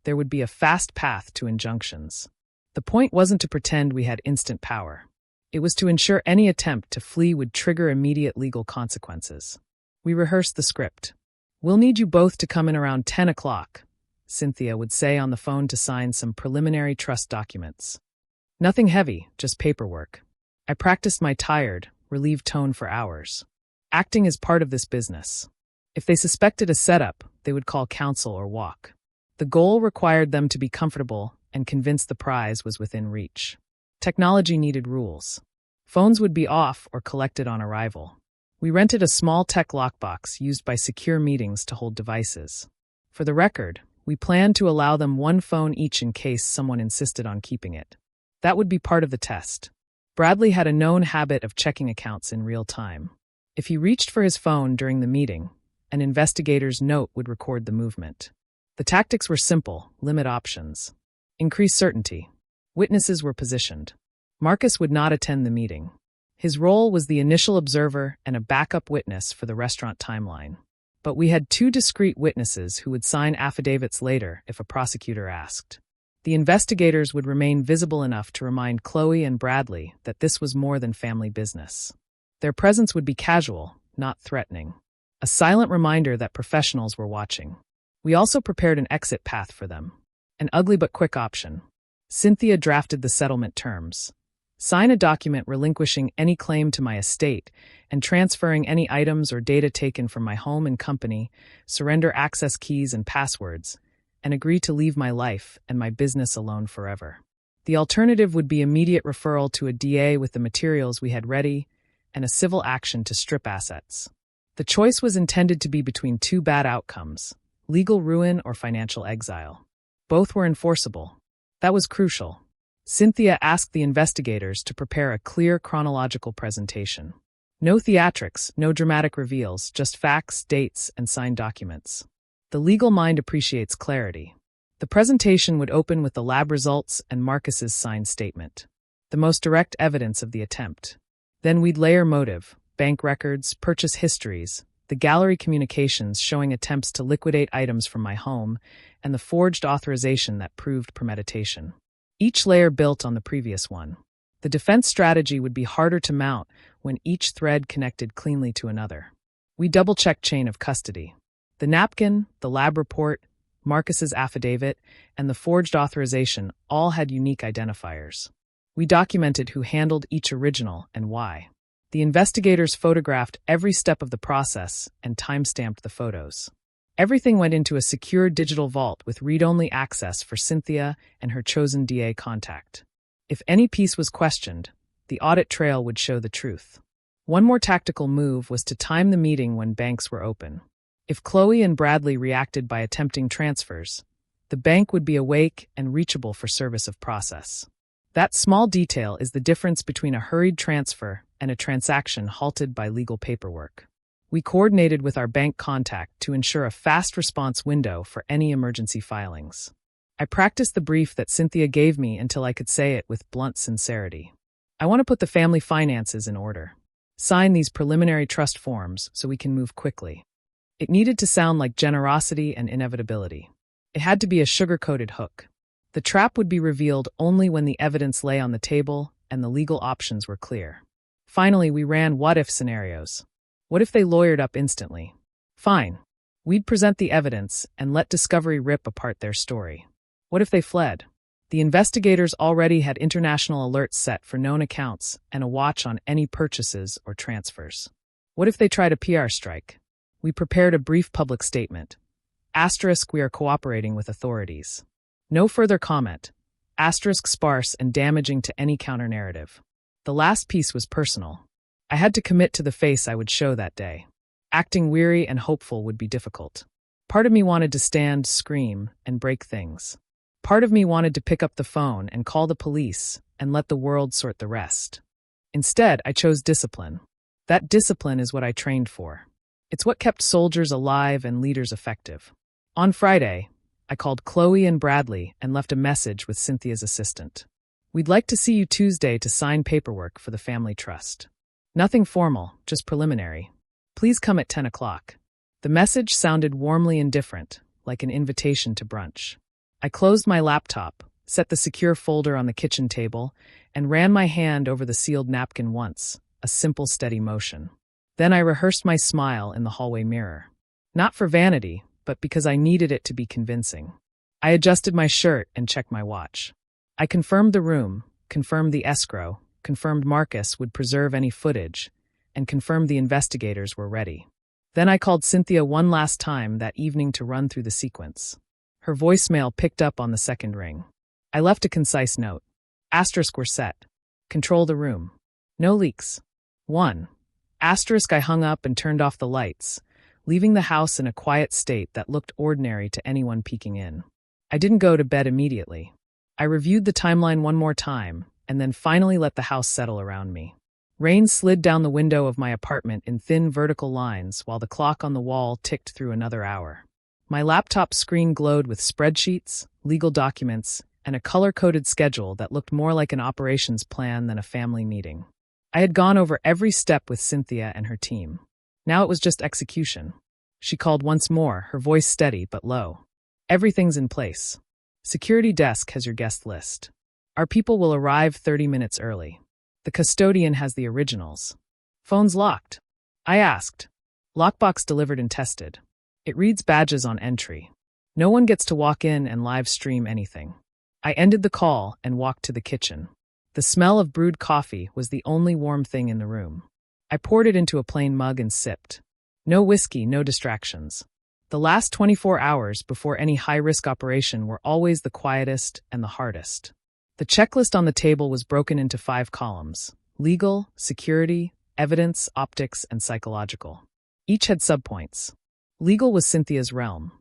there would be a fast path to injunctions. The point wasn't to pretend we had instant power. It was to ensure any attempt to flee would trigger immediate legal consequences. We rehearsed the script. "We'll need you both to come in around 10 o'clock, Cynthia would say on the phone to sign some preliminary trust documents. Nothing heavy, just paperwork. I practiced my tired, relieved tone for hours. Acting is part of this business. If they suspected a setup, they would call counsel or walk. The goal required them to be comfortable and convinced the prize was within reach. Technology needed rules. Phones would be off or collected on arrival. We rented a small tech lockbox used by secure meetings to hold devices. For the record, we planned to allow them one phone each in case someone insisted on keeping it. That would be part of the test. Bradley had a known habit of checking accounts in real time. If he reached for his phone during the meeting, an investigator's note would record the movement. The tactics were simple: limit options. Increase certainty. Witnesses were positioned. Marcus would not attend the meeting. His role was the initial observer and a backup witness for the restaurant timeline. But we had 2 discrete witnesses who would sign affidavits later if a prosecutor asked. The investigators would remain visible enough to remind Chloe and Bradley that this was more than family business. Their presence would be casual, not threatening. A silent reminder that professionals were watching. We also prepared an exit path for them. An ugly but quick option. Cynthia drafted the settlement terms. Sign a document relinquishing any claim to my estate and transferring any items or data taken from my home and company, surrender access keys and passwords, and agree to leave my life and my business alone forever. The alternative would be immediate referral to a DA with the materials we had ready and a civil action to strip assets. The choice was intended to be between 2 bad outcomes: legal ruin or financial exile. Both were enforceable. That was crucial. Cynthia asked the investigators to prepare a clear chronological presentation. No theatrics, no dramatic reveals, just facts, dates, and signed documents. The legal mind appreciates clarity. The presentation would open with the lab results and Marcus's signed statement, the most direct evidence of the attempt. Then we'd layer motive, bank records, purchase histories, the gallery communications showing attempts to liquidate items from my home, and the forged authorization that proved premeditation. Each layer built on the previous one. The defense strategy would be harder to mount when each thread connected cleanly to another. We double-checked chain of custody. The napkin, the lab report, Marcus's affidavit, and the forged authorization all had unique identifiers. We documented who handled each original and why. The investigators photographed every step of the process and time-stamped the photos. Everything went into a secure digital vault with read-only access for Cynthia and her chosen DA contact. If any piece was questioned, the audit trail would show the truth. One more tactical move was to time the meeting when banks were open. If Chloe and Bradley reacted by attempting transfers, the bank would be awake and reachable for service of process. That small detail is the difference between a hurried transfer and a transaction halted by legal paperwork. We coordinated with our bank contact to ensure a fast response window for any emergency filings. I practiced the brief that Cynthia gave me until I could say it with blunt sincerity. I want to put the family finances in order. Sign these preliminary trust forms so we can move quickly. It needed to sound like generosity and inevitability. It had to be a sugar-coated hook. The trap would be revealed only when the evidence lay on the table and the legal options were clear. Finally, we ran what-if scenarios. What if they lawyered up instantly? Fine. We'd present the evidence and let Discovery rip apart their story. What if they fled? The investigators already had international alerts set for known accounts and a watch on any purchases or transfers. What if they tried a PR strike? We prepared a brief public statement. Asterisk, we are cooperating with authorities. No further comment. Asterisk, sparse and damaging to any counter-narrative. The last piece was personal. I had to commit to the face I would show that day. Acting weary and hopeful would be difficult. Part of me wanted to stand, scream, and break things. Part of me wanted to pick up the phone and call the police and let the world sort the rest. Instead, I chose discipline. That discipline is what I trained for. It's what kept soldiers alive and leaders effective. On Friday, I called Chloe and Bradley and left a message with Cynthia's assistant. We'd like to see you Tuesday to sign paperwork for the family trust. Nothing formal, just preliminary. Please come at 10 o'clock. The message sounded warmly indifferent, like an invitation to brunch. I closed my laptop, set the secure folder on the kitchen table, and ran my hand over the sealed napkin once, a simple, steady motion. Then I rehearsed my smile in the hallway mirror. Not for vanity, but because I needed it to be convincing. I adjusted my shirt and checked my watch. I confirmed the room, confirmed the escrow, confirmed Marcus would preserve any footage, and confirmed the investigators were ready. Then I called Cynthia one last time that evening to run through the sequence. Her voicemail picked up on the second ring. I left a concise note. Asterisk were set. Control the room. No leaks. 1. Asterisk I hung up and turned off the lights, leaving the house in a quiet state that looked ordinary to anyone peeking in. I didn't go to bed immediately. I reviewed the timeline one more time, and then finally let the house settle around me. Rain slid down the window of my apartment in thin vertical lines while the clock on the wall ticked through another hour. My laptop screen glowed with spreadsheets, legal documents, and a color-coded schedule that looked more like an operations plan than a family meeting. I had gone over every step with Cynthia and her team. Now it was just execution. She called once more, her voice steady but low. Everything's in place. Security desk has your guest list. Our people will arrive 30 minutes early. The custodian has the originals. Phone's locked. I asked. Lockbox delivered and tested. It reads badges on entry. No one gets to walk in and live stream anything. I ended the call and walked to the kitchen. The smell of brewed coffee was the only warm thing in the room. I poured it into a plain mug and sipped. No whiskey, no distractions. The last 24 hours before any high-risk operation were always the quietest and the hardest. The checklist on the table was broken into 5 columns: legal, security, evidence, optics, and psychological. Each had subpoints. Legal was Cynthia's realm.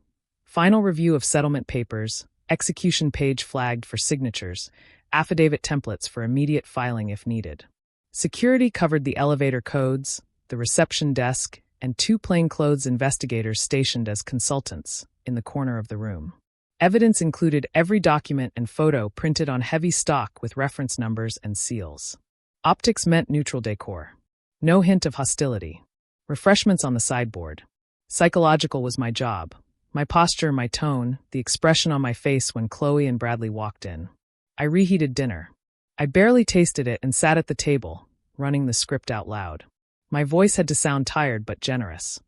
Final review of settlement papers, execution page flagged for signatures, affidavit templates for immediate filing if needed. Security covered the elevator codes, the reception desk, and 2 plainclothes investigators stationed as consultants in the corner of the room. Evidence included every document and photo printed on heavy stock with reference numbers and seals. Optics meant neutral decor. No hint of hostility. Refreshments on the sideboard. Psychological was my job. My posture, my tone, the expression on my face when Chloe and Bradley walked in. I reheated dinner. I barely tasted it and sat at the table, running the script out loud. My voice had to sound tired but generous.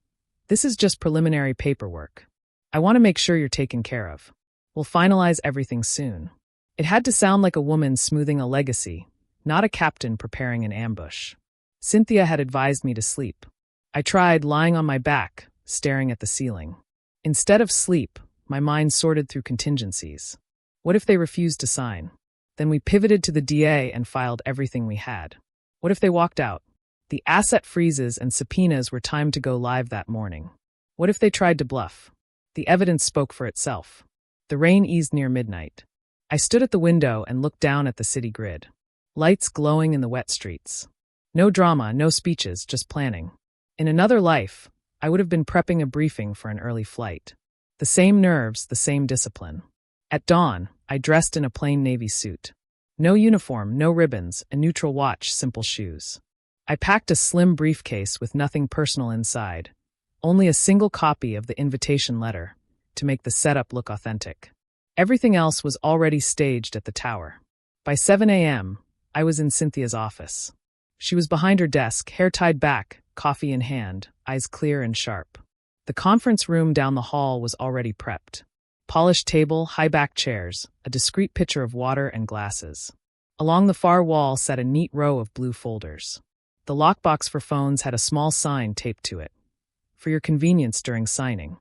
This is just preliminary paperwork. I want to make sure you're taken care of. We'll finalize everything soon. It had to sound like a woman smoothing a legacy, not a captain preparing an ambush. Cynthia had advised me to sleep. I tried, lying on my back, staring at the ceiling. Instead of sleep, my mind sorted through contingencies. What if they refused to sign? Then we pivoted to the DA and filed everything we had. What if they walked out? The asset freezes and subpoenas were timed to go live that morning. What if they tried to bluff? The evidence spoke for itself. The rain eased near midnight. I stood at the window and looked down at the city grid. Lights glowing in the wet streets. No drama, no speeches, just planning. In another life, I would have been prepping a briefing for an early flight. The same nerves, the same discipline. At dawn, I dressed in a plain navy suit. No uniform, no ribbons, a neutral watch, simple shoes. I packed a slim briefcase with nothing personal inside, only a single copy of the invitation letter, to make the setup look authentic. Everything else was already staged at the tower. By 7 a.m., I was in Cynthia's office. She was behind her desk, hair tied back, coffee in hand, eyes clear and sharp. The conference room down the hall was already prepped. Polished table, high-back chairs, a discreet pitcher of water and glasses. Along the far wall sat a neat row of blue folders. The lockbox for phones had a small sign taped to it. For your convenience during signing.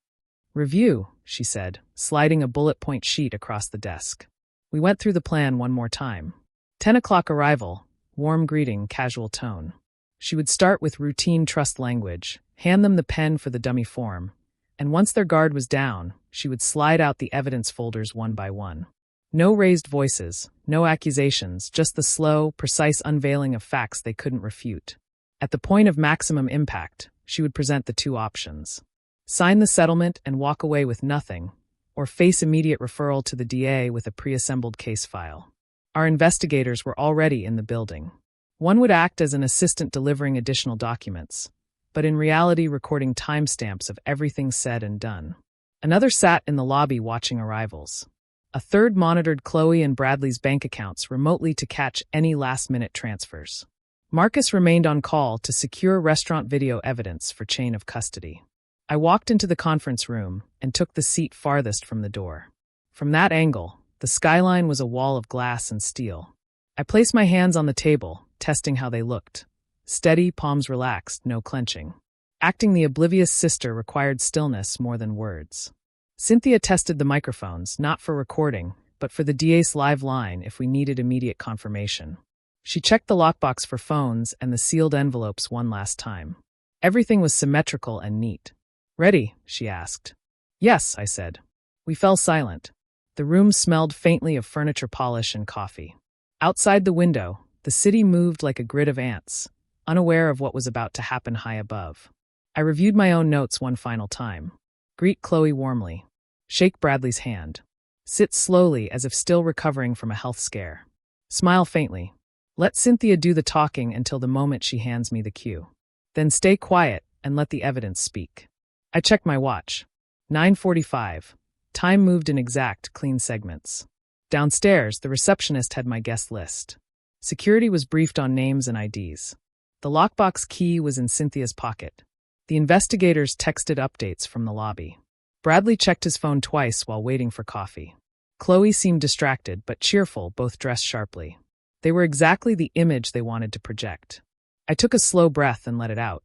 Review, she said, sliding a bullet point sheet across the desk. We went through the plan one more time. 10 o'clock arrival, warm greeting, casual tone. She would start with routine trust language, hand them the pen for the dummy form, and once their guard was down, she would slide out the evidence folders one by one. No raised voices, no accusations, just the slow, precise unveiling of facts they couldn't refute. At the point of maximum impact, she would present the 2 options. Sign the settlement and walk away with nothing, or face immediate referral to the DA with a pre-assembled case file. Our investigators were already in the building. One would act as an assistant delivering additional documents. but in reality recording timestamps of everything said and done. Another sat in the lobby watching arrivals. A third monitored Chloe and Bradley's bank accounts remotely to catch any last-minute transfers. Marcus remained on call to secure restaurant video evidence for chain of custody. I walked into the conference room and took the seat farthest from the door. From that angle, the skyline was a wall of glass and steel. I placed my hands on the table, testing how they looked. Steady, palms relaxed, no clenching. Acting the oblivious sister required stillness more than words. Cynthia tested the microphones, not for recording, but for the DA's live line if we needed immediate confirmation. She checked the lockbox for phones and the sealed envelopes one last time. Everything was symmetrical and neat. "Ready?" she asked. "Yes," I said. We fell silent. The room smelled faintly of furniture polish and coffee. Outside the window, the city moved like a grid of ants, unaware of what was about to happen high above. I reviewed my own notes one final time. Greet Chloe warmly. Shake Bradley's hand. Sit slowly as if still recovering from a health scare. Smile faintly. Let Cynthia do the talking until the moment she hands me the cue. Then stay quiet and let the evidence speak. I checked my watch. 9:45. Time moved in exact, clean segments. Downstairs, the receptionist had my guest list. Security was briefed on names and IDs. The lockbox key was in Cynthia's pocket. The investigators texted updates from the lobby. Bradley checked his phone twice while waiting for coffee. Chloe seemed distracted but cheerful, both dressed sharply. They were exactly the image they wanted to project. I took a slow breath and let it out.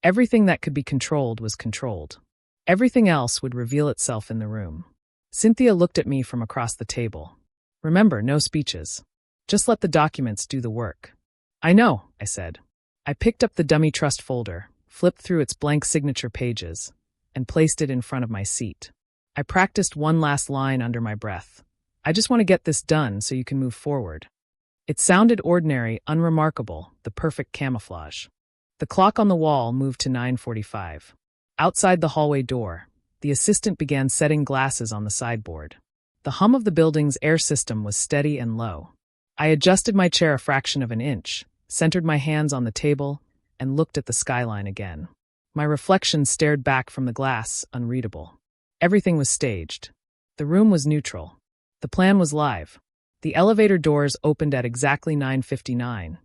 Everything that could be controlled was controlled. Everything else would reveal itself in the room. Cynthia looked at me from across the table. Remember, no speeches. Just let the documents do the work. I know, I said. I picked up the dummy trust folder, flipped through its blank signature pages, and placed it in front of my seat. I practiced one last line under my breath. I just want to get this done so you can move forward. It sounded ordinary, unremarkable, the perfect camouflage. The clock on the wall moved to 9:45. Outside the hallway door, the assistant began setting glasses on the sideboard. The hum of the building's air system was steady and low. I adjusted my chair a fraction of an inch, centered my hands on the table, and looked at the skyline again. My reflection stared back from the glass, unreadable. Everything was staged. The room was neutral. The plan was live. The elevator doors opened at exactly 9:59,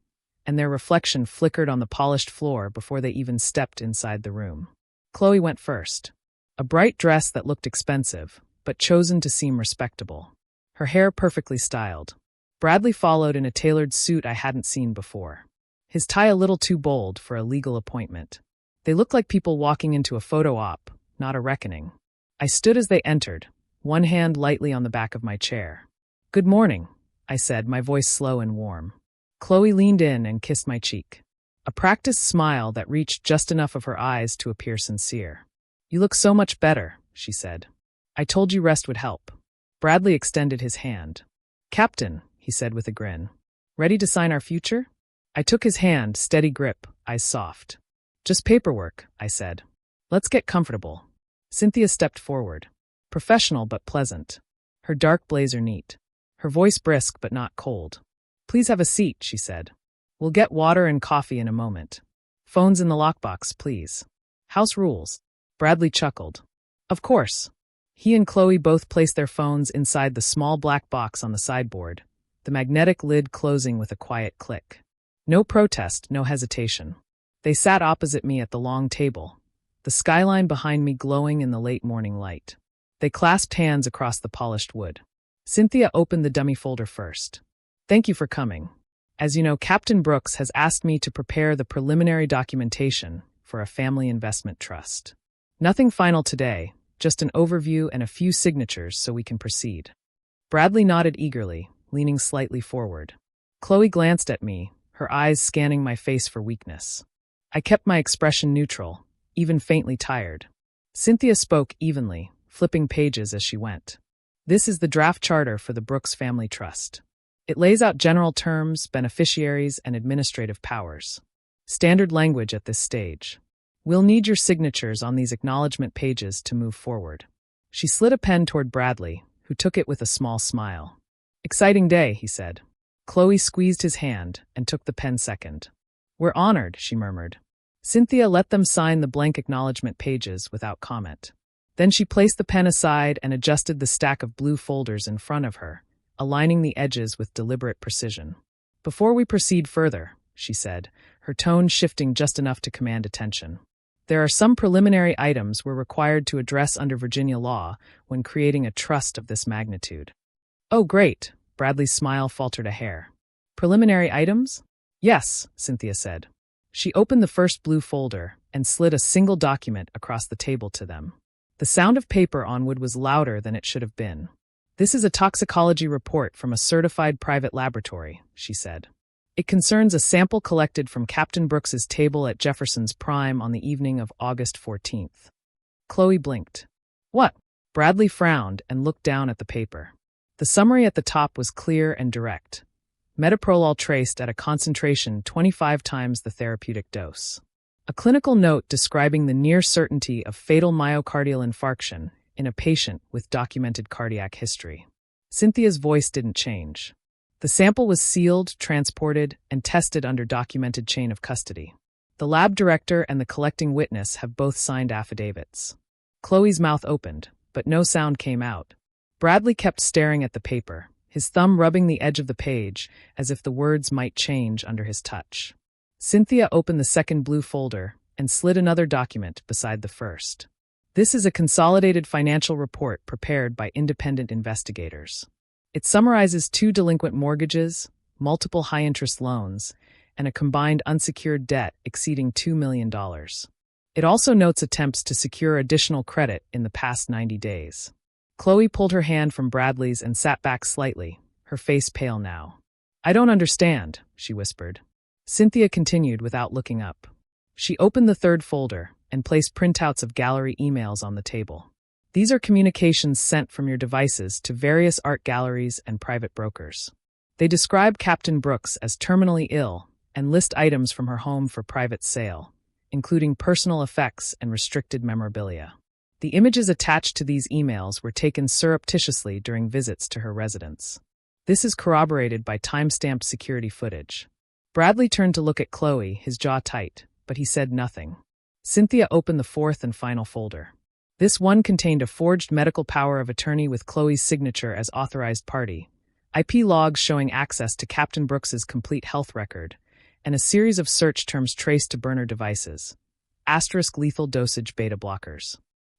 and their reflection flickered on the polished floor before they even stepped inside the room. Chloe went first. A bright dress that looked expensive, but chosen to seem respectable. Her hair perfectly styled. Bradley followed in a tailored suit I hadn't seen before. His tie a little too bold for a legal appointment. They looked like people walking into a photo op, not a reckoning. I stood as they entered, one hand lightly on the back of my chair. "Good morning," I said, my voice slow and warm. Chloe leaned in and kissed my cheek. A practiced smile that reached just enough of her eyes to appear sincere. "You look so much better," she said. "I told you rest would help." Bradley extended his hand. "Captain," he said with a grin. "Ready to sign our future?" I took his hand, steady grip, eyes soft. "Just paperwork," I said. "Let's get comfortable." Cynthia stepped forward. Professional but pleasant. Her dark blazer neat. Her voice brisk but not cold. "Please have a seat," she said. "We'll get water and coffee in a moment. Phones in the lockbox, please. House rules." Bradley chuckled. "Of course." He and Chloe both placed their phones inside the small black box on the sideboard, the magnetic lid closing with a quiet click. No protest, no hesitation. They sat opposite me at the long table, the skyline behind me glowing in the late morning light. They clasped hands across the polished wood. Cynthia opened the dummy folder first. "Thank you for coming. As you know, Captain Brooks has asked me to prepare the preliminary documentation for a family investment trust. Nothing final today, just an overview and a few signatures so we can proceed." Bradley nodded eagerly, leaning slightly forward. Chloe glanced at me, her eyes scanning my face for weakness. I kept my expression neutral, even faintly tired. Cynthia spoke evenly, flipping pages as she went. "This is the draft charter for the Brooks Family Trust. It lays out general terms, beneficiaries, and administrative powers. Standard language at this stage. We'll need your signatures on these acknowledgement pages to move forward." She slid a pen toward Bradley, who took it with a small smile. "Exciting day," he said. Chloe squeezed his hand and took the pen second. "We're honored," she murmured. Cynthia let them sign the blank acknowledgement pages without comment. Then she placed the pen aside and adjusted the stack of blue folders in front of her, aligning the edges with deliberate precision. "Before we proceed further," she said, her tone shifting just enough to command attention, "there are some preliminary items we're required to address under Virginia law when creating a trust of this magnitude." "Oh, great," Bradley's smile faltered a hair. "Preliminary items?" "Yes," Cynthia said. She opened the first blue folder and slid a single document across the table to them. The sound of paper on wood was louder than it should have been. "This is a toxicology report from a certified private laboratory," she said. "It concerns a sample collected from Captain Brooks's table at Jefferson's Prime on the evening of August 14th. Chloe blinked. "What?" Bradley frowned and looked down at the paper. The summary at the top was clear and direct. Metoprolol traced at a concentration 25 times the therapeutic dose. A clinical note describing the near certainty of fatal myocardial infarction in a patient with documented cardiac history. Cynthia's voice didn't change. The sample was sealed, transported, and tested under documented chain of custody. The lab director and the collecting witness have both signed affidavits. Chloe's mouth opened, but no sound came out. Bradley kept staring at the paper, his thumb rubbing the edge of the page as if the words might change under his touch. Cynthia opened the second blue folder and slid another document beside the first. "This is a consolidated financial report prepared by independent investigators. It summarizes 2 delinquent mortgages, multiple high-interest loans, and a combined unsecured debt exceeding $2 million. It also notes attempts to secure additional credit in the past 90 days. Chloe pulled her hand from Bradley's and sat back slightly, her face pale now. "I don't understand," she whispered. Cynthia continued without looking up. She opened the third folder and placed printouts of gallery emails on the table. "These are communications sent from your devices to various art galleries and private brokers. They describe Captain Brooks as terminally ill and list items from her home for private sale, including personal effects and restricted memorabilia. The images attached to these emails were taken surreptitiously during visits to her residence. This is corroborated by time-stamped security footage." Bradley turned to look at Chloe, his jaw tight, but he said nothing. Cynthia opened the fourth and final folder. This one contained a forged medical power of attorney with Chloe's signature as authorized party, IP logs showing access to Captain Brooks's complete health record, and a series of search terms traced to burner devices. * lethal dosage beta blockers.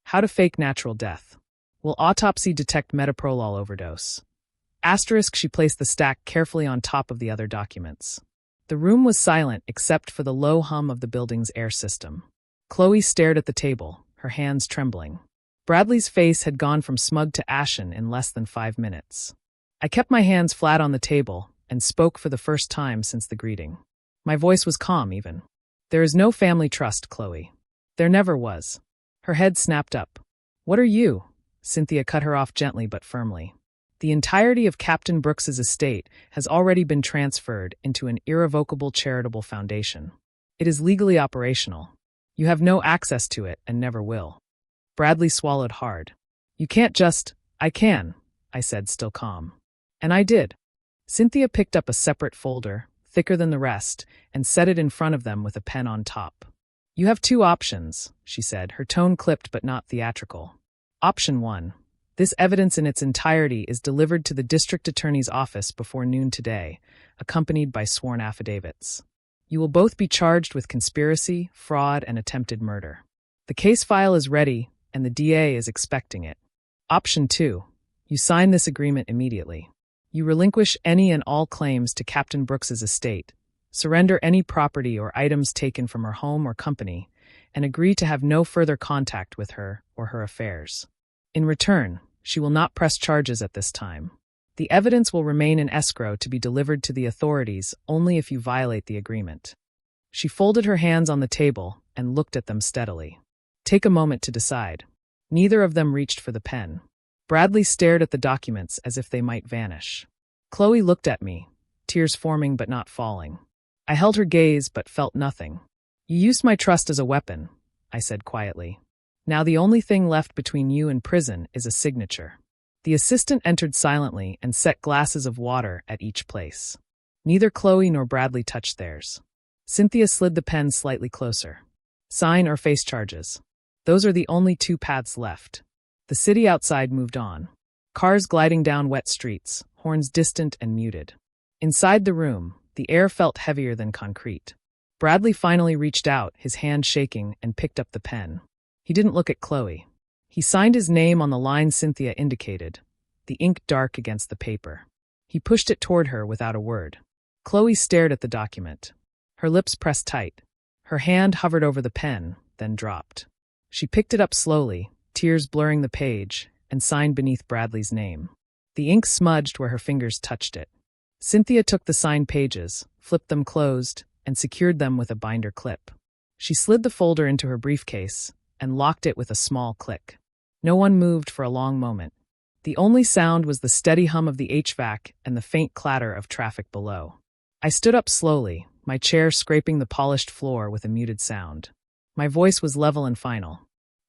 How to fake natural death. Will autopsy detect metoprolol overdose? * She placed the stack carefully on top of the other documents. The room was silent except for the low hum of the building's air system. Chloe stared at the table, her hands trembling. Bradley's face had gone from smug to ashen in less than 5 minutes. I kept my hands flat on the table and spoke for the first time since the greeting. My voice was calm even. "There is no family trust, Chloe. There never was." Her head snapped up. "What are you?" Cynthia cut her off gently but firmly. "The entirety of Captain Brooks's estate has already been transferred into an irrevocable charitable foundation. It is legally operational. You have no access to it and never will." Bradley swallowed hard. "You can't just—" "I can," I said, still calm. And I did. Cynthia picked up a separate folder, thicker than the rest, and set it in front of them with a pen on top. "You have 2 options," she said, her tone clipped but not theatrical. "Option 1. This evidence in its entirety is delivered to the district attorney's office before noon today, accompanied by sworn affidavits. You will both be charged with conspiracy, fraud, and attempted murder. The case file is ready, and the DA is expecting it. Option 2. You sign this agreement immediately. You relinquish any and all claims to Captain Brooks's estate, surrender any property or items taken from her home or company, and agree to have no further contact with her or her affairs. In return, she will not press charges at this time. The evidence will remain in escrow to be delivered to the authorities only if you violate the agreement." She folded her hands on the table and looked at them steadily. "Take a moment to decide." Neither of them reached for the pen. Bradley stared at the documents as if they might vanish. Chloe looked at me, tears forming but not falling. I held her gaze but felt nothing. "You used my trust as a weapon," I said quietly. "Now the only thing left between you and prison is a signature." The assistant entered silently and set glasses of water at each place. Neither Chloe nor Bradley touched theirs. Cynthia slid the pen slightly closer. Sign or face charges. Those are the only two paths left. The city outside moved on. Cars gliding down wet streets, horns distant and muted. Inside the room, the air felt heavier than concrete. Bradley finally reached out, his hand shaking, and picked up the pen. He didn't look at Chloe. He signed his name on the line Cynthia indicated, the ink dark against the paper. He pushed it toward her without a word. Chloe stared at the document. Her lips pressed tight. Her hand hovered over the pen, then dropped. She picked it up slowly, tears blurring the page, and signed beneath Bradley's name. The ink smudged where her fingers touched it. Cynthia took the signed pages, flipped them closed, and secured them with a binder clip. She slid the folder into her briefcase and locked it with a small click. No one moved for a long moment. The only sound was the steady hum of the HVAC and the faint clatter of traffic below. I stood up slowly, my chair scraping the polished floor with a muted sound. My voice was level and final.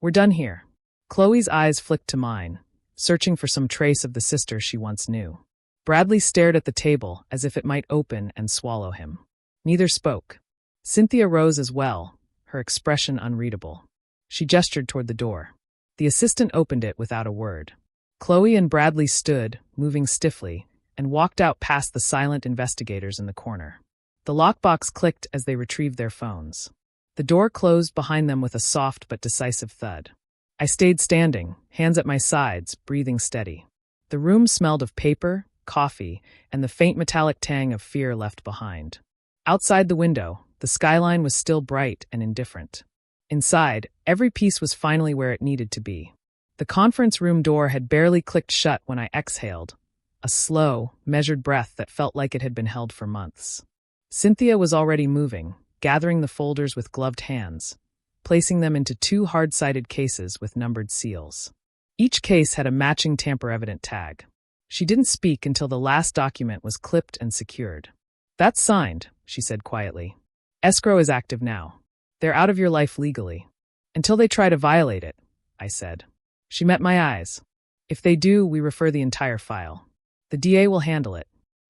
We're done here. Chloe's eyes flicked to mine, searching for some trace of the sister she once knew. Bradley stared at the table as if it might open and swallow him. Neither spoke. Cynthia rose as well, her expression unreadable. She gestured toward the door. The assistant opened it without a word. Chloe and Bradley stood, moving stiffly, and walked out past the silent investigators in the corner. The lockbox clicked as they retrieved their phones. The door closed behind them with a soft but decisive thud. I stayed standing, hands at my sides, breathing steady. The room smelled of paper, coffee, and the faint metallic tang of fear left behind. Outside the window, the skyline was still bright and indifferent. Inside, every piece was finally where it needed to be. The conference room door had barely clicked shut when I exhaled, a slow, measured breath that felt like it had been held for months. Cynthia was already moving, gathering the folders with gloved hands, placing them into two hard-sided cases with numbered seals. Each case had a matching tamper-evident tag. She didn't speak until the last document was clipped and secured. That's signed, she said quietly. Escrow is active now. They're out of your life legally. Until they try to violate it, I said. She met my eyes. If they do, we refer the entire file. The DA will handle it.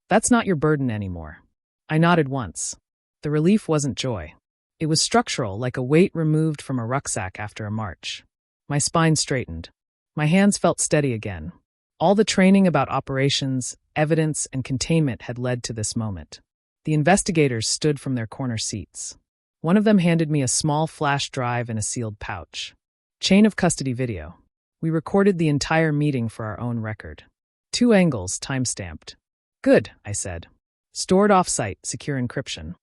That's not your burden anymore. I nodded once. The relief wasn't joy. It was structural, like a weight removed from a rucksack after a march. My spine straightened. My hands felt steady again. All the training about operations, evidence, and containment had led to this moment. The investigators stood from their corner seats. One of them handed me a small flash drive and a sealed pouch. Chain of custody video. We recorded the entire meeting for our own record. 2 angles, time-stamped. Good, I said. Stored off-site, secure encryption.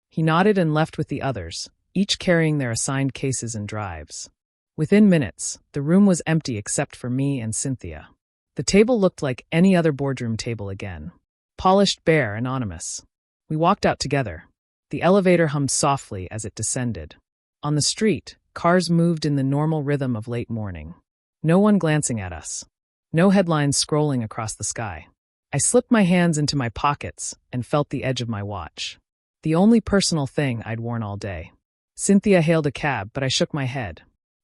He nodded and left with the others, each carrying their assigned cases and drives. Within minutes, the room was empty except for me and Cynthia. The table looked like any other boardroom table again. Polished, bare, anonymous. We walked out together. The elevator hummed softly as it descended. On the street, cars moved in the normal rhythm of late morning. No one glancing at us. No headlines scrolling across the sky. I slipped my hands into my pockets and felt the edge of my watch. The only personal thing I'd worn all day. Cynthia hailed a cab, but I shook my head.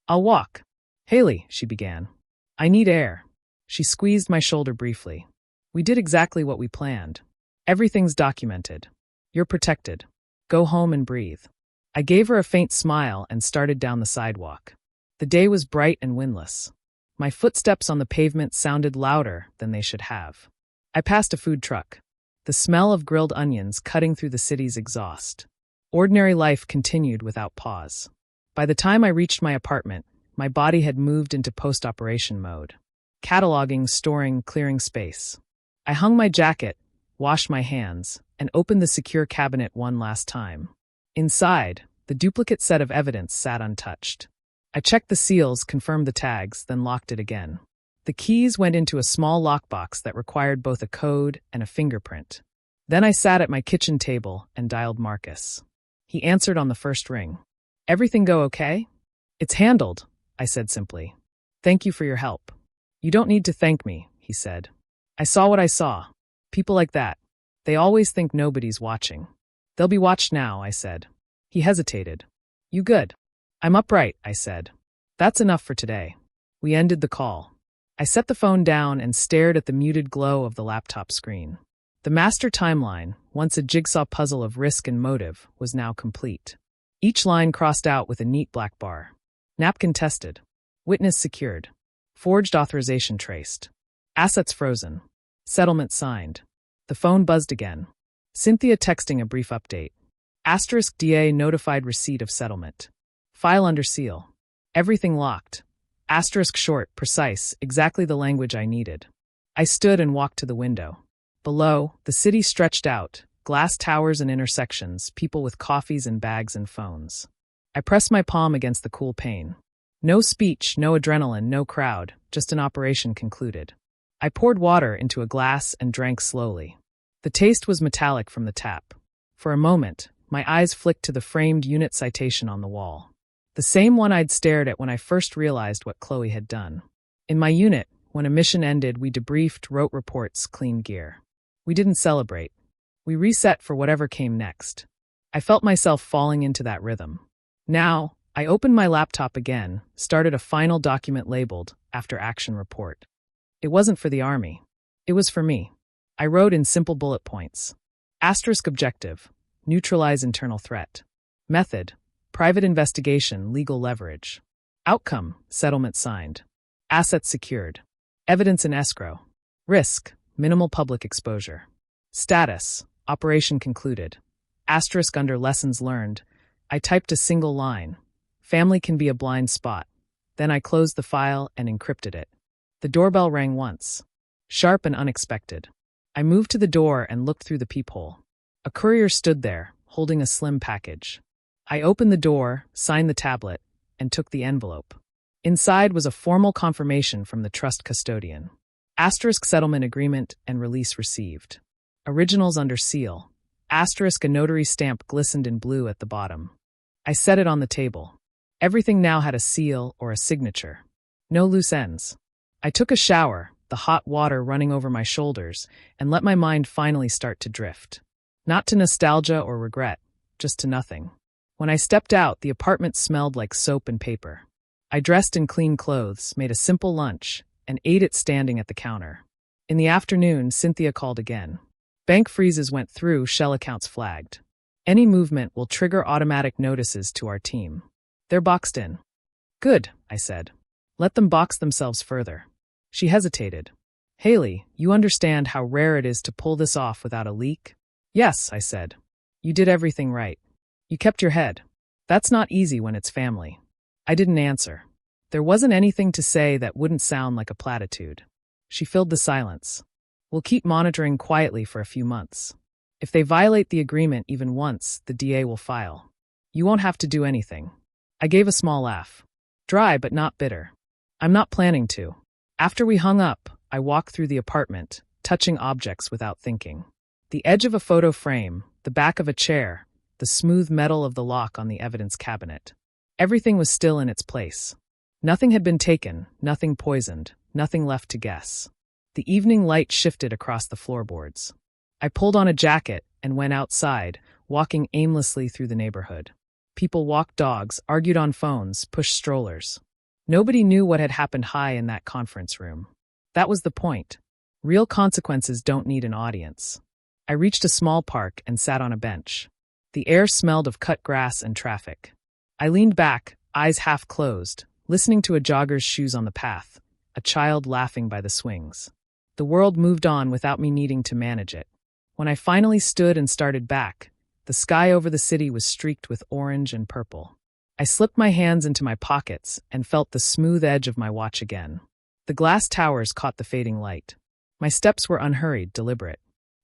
I'll walk. Haley, she began. I need air. She squeezed my shoulder briefly. We did exactly what we planned. Everything's documented. You're protected. Go home and breathe. I gave her a faint smile and started down the sidewalk. The day was bright and windless. My footsteps on the pavement sounded louder than they should have. I passed a food truck. The smell of grilled onions cutting through the city's exhaust. Ordinary life continued without pause. By the time I reached my apartment, my body had moved into post-operation mode. Cataloging, storing, clearing space. I hung my jacket, washed my hands, and opened the secure cabinet one last time. Inside, the duplicate set of evidence sat untouched. I checked the seals, confirmed the tags, then locked it again. The keys went into a small lockbox that required both a code and a fingerprint. Then I sat at my kitchen table and dialed Marcus. He answered on the first ring. Everything go okay? It's handled, I said simply. Thank you for your help. You don't need to thank me, he said. I saw what I saw. People like that. They always think nobody's watching. They'll be watched now, I said. He hesitated. You good? I'm upright, I said. That's enough for today. We ended the call. I set the phone down and stared at the muted glow of the laptop screen. The master timeline, once a jigsaw puzzle of risk and motive, was now complete. Each line crossed out with a neat black bar. Napkin tested. Witness secured. Forged authorization traced. Assets frozen. Settlement signed. The phone buzzed again. Cynthia texting a brief update. Asterisk DA notified receipt of settlement. File under seal. Everything locked. Asterisk short, precise, exactly the language I needed. I stood and walked to the window. Below, the city stretched out, glass towers and intersections, people with coffees and bags and phones. I pressed my palm against the cool pane. No speech, no adrenaline, no crowd, just an operation concluded. I poured water into a glass and drank slowly. The taste was metallic from the tap. For a moment, my eyes flicked to the framed unit citation on the wall. The same one I'd stared at when I first realized what Chloe had done. In my unit, when a mission ended, we debriefed, wrote reports, cleaned gear. We didn't celebrate. We reset for whatever came next. I felt myself falling into that rhythm. Now, I opened my laptop again, started a final document labeled, After Action Report. It wasn't for the Army. It was for me. I wrote in simple bullet points. Asterisk objective, neutralize internal threat. Method, private investigation, legal leverage. Outcome, settlement signed. Assets secured. Evidence in escrow. Risk, minimal public exposure. Status, operation concluded. Asterisk under lessons learned. I typed a single line. Family can be a blind spot. Then I closed the file and encrypted it. The doorbell rang once. Sharp and unexpected. I moved to the door and looked through the peephole. A courier stood there, holding a slim package. I opened the door, signed the tablet, and took the envelope. Inside was a formal confirmation from the trust custodian. Asterisk settlement agreement and release received. Originals under seal. Asterisk a notary stamp glistened in blue at the bottom. I set it on the table. Everything now had a seal or a signature. No loose ends. I took a shower, the hot water running over my shoulders, and let my mind finally start to drift. Not to nostalgia or regret, just to nothing. When I stepped out, the apartment smelled like soap and paper. I dressed in clean clothes, made a simple lunch, and ate it standing at the counter. In the afternoon, Cynthia called again. Bank freezes went through, shell accounts flagged. Any movement will trigger automatic notices to our team. They're boxed in. Good, I said. Let them box themselves further. She hesitated. Haley, you understand how rare it is to pull this off without a leak? Yes, I said. You did everything right. You kept your head. That's not easy when it's family. I didn't answer. There wasn't anything to say that wouldn't sound like a platitude. She filled the silence. We'll keep monitoring quietly for a few months. If they violate the agreement even once, the DA will file. You won't have to do anything. I gave a small laugh. Dry but not bitter. I'm not planning to. After we hung up, I walked through the apartment, touching objects without thinking. The edge of a photo frame, the back of a chair, the smooth metal of the lock on the evidence cabinet. Everything was still in its place. Nothing had been taken, nothing poisoned, nothing left to guess. The evening light shifted across the floorboards. I pulled on a jacket and went outside, walking aimlessly through the neighborhood. People walked dogs, argued on phones, pushed strollers. Nobody knew what had happened high in that conference room. That was the point. Real consequences don't need an audience. I reached a small park and sat on a bench. The air smelled of cut grass and traffic. I leaned back, eyes half closed, listening to a jogger's shoes on the path, a child laughing by the swings. The world moved on without me needing to manage it. When I finally stood and started back, the sky over the city was streaked with orange and purple. I slipped my hands into my pockets and felt the smooth edge of my watch again. The glass towers caught the fading light. My steps were unhurried, deliberate.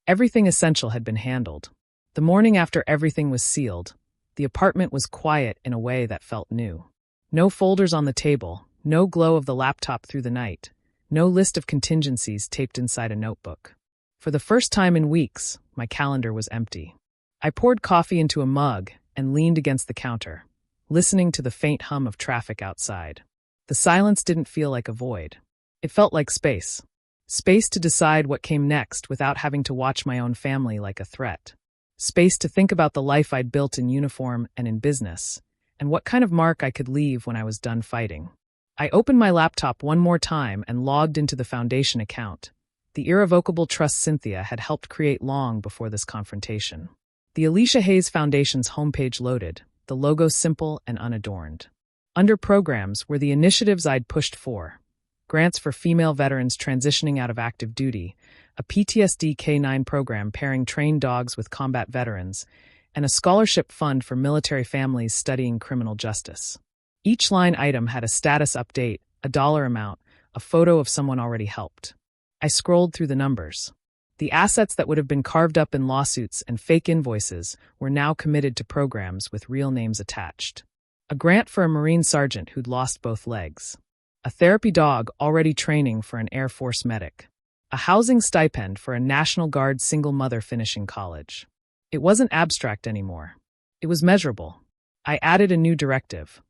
Everything essential had been handled. The morning after everything was sealed, the apartment was quiet in a way that felt new. No folders on the table, no glow of the laptop through the night, no list of contingencies taped inside a notebook. For the first time in weeks, my calendar was empty. I poured coffee into a mug and leaned against the counter, listening to the faint hum of traffic outside. The silence didn't feel like a void. It felt like space. Space to decide what came next without having to watch my own family like a threat. Space to think about the life I'd built in uniform and in business, and what kind of mark I could leave when I was done fighting. I opened my laptop one more time and logged into the Foundation account, the irrevocable trust Cynthia had helped create long before this confrontation. The Alicia Hayes Foundation's homepage loaded, the logo simple and unadorned. Under programs were the initiatives I'd pushed for: grants for female veterans transitioning out of active duty, a PTSD K9 program pairing trained dogs with combat veterans, and a scholarship fund for military families studying criminal justice. Each line item had a status update, a dollar amount, a photo of someone already helped. I scrolled through the numbers. The assets that would have been carved up in lawsuits and fake invoices were now committed to programs with real names attached. A grant for a Marine sergeant who'd lost both legs. A therapy dog already training for an Air Force medic. A housing stipend for a National Guard single mother finishing college. It wasn't abstract anymore. It was measurable. I added a new directive: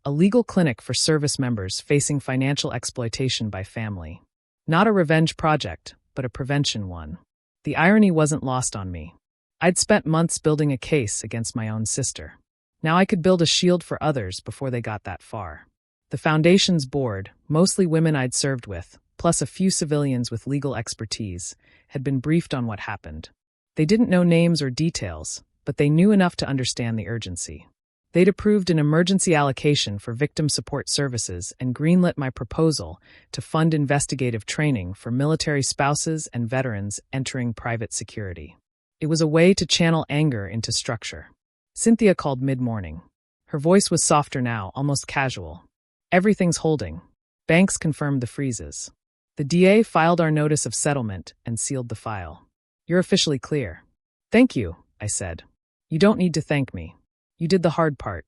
a legal clinic for service members facing financial exploitation by family. Not a revenge project, but a prevention one. The irony wasn't lost on me. I'd spent months building a case against my own sister. Now I could build a shield for others before they got that far. The Foundation's board, mostly women I'd served with, plus a few civilians with legal expertise, had been briefed on what happened. They didn't know names or details, but they knew enough to understand the urgency. They'd approved an emergency allocation for victim support services and greenlit my proposal to fund investigative training for military spouses and veterans entering private security. It was a way to channel anger into structure. Cynthia called mid-morning. Her voice was softer now, almost casual. Everything's holding. Banks confirmed the freezes. The DA filed our notice of settlement and sealed the file. You're officially clear. Thank you, I said. You don't need to thank me. You did the hard part.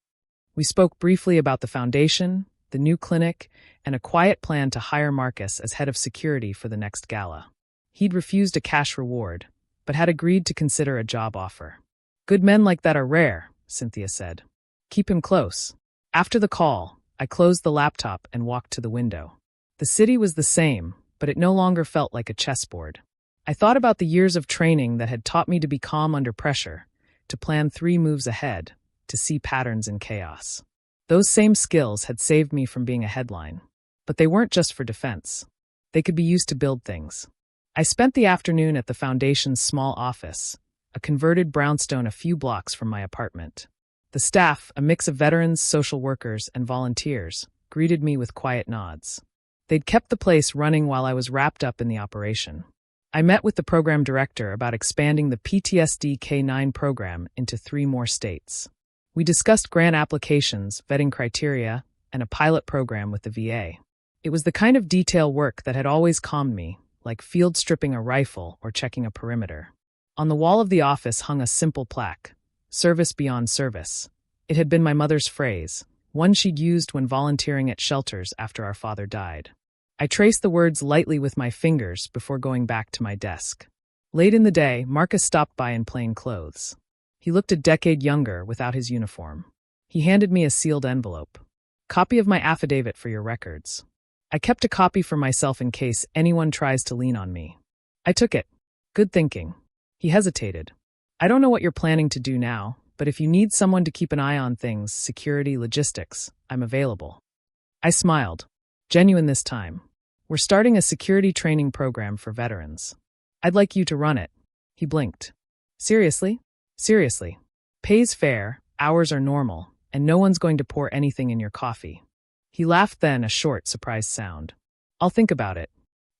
We spoke briefly about the Foundation, the new clinic, and a quiet plan to hire Marcus as head of security for the next gala. He'd refused a cash reward, but had agreed to consider a job offer. Good men like that are rare, Cynthia said. Keep him close. After the call, I closed the laptop and walked to the window. The city was the same, but it no longer felt like a chessboard. I thought about the years of training that had taught me to be calm under pressure, to plan 3 moves ahead, to see patterns in chaos. Those same skills had saved me from being a headline. But they weren't just for defense. They could be used to build things. I spent the afternoon at the Foundation's small office, a converted brownstone a few blocks from my apartment. The staff, a mix of veterans, social workers, and volunteers, greeted me with quiet nods. They'd kept the place running while I was wrapped up in the operation. I met with the program director about expanding the PTSD K9 program into 3 more states. We discussed grant applications, vetting criteria, and a pilot program with the VA. It was the kind of detail work that had always calmed me, like field stripping a rifle or checking a perimeter. On the wall of the office hung a simple plaque: "Service beyond service." It had been my mother's phrase, one she'd used when volunteering at shelters after our father died. I traced the words lightly with my fingers before going back to my desk. Late in the day, Marcus stopped by in plain clothes. He looked a decade younger without his uniform. He handed me a sealed envelope. "Copy of my affidavit for your records." I kept a copy for myself in case anyone tries to lean on me. I took it. Good thinking. He hesitated. "I don't know what you're planning to do now, but if you need someone to keep an eye on things, security, logistics, I'm available." I smiled. Genuine this time. "We're starting a security training program for veterans. I'd like you to run it." He blinked. "Seriously?" "Seriously. Pays fair, hours are normal, and no one's going to pour anything in your coffee." He laughed then, a short, surprised sound. "I'll think about it."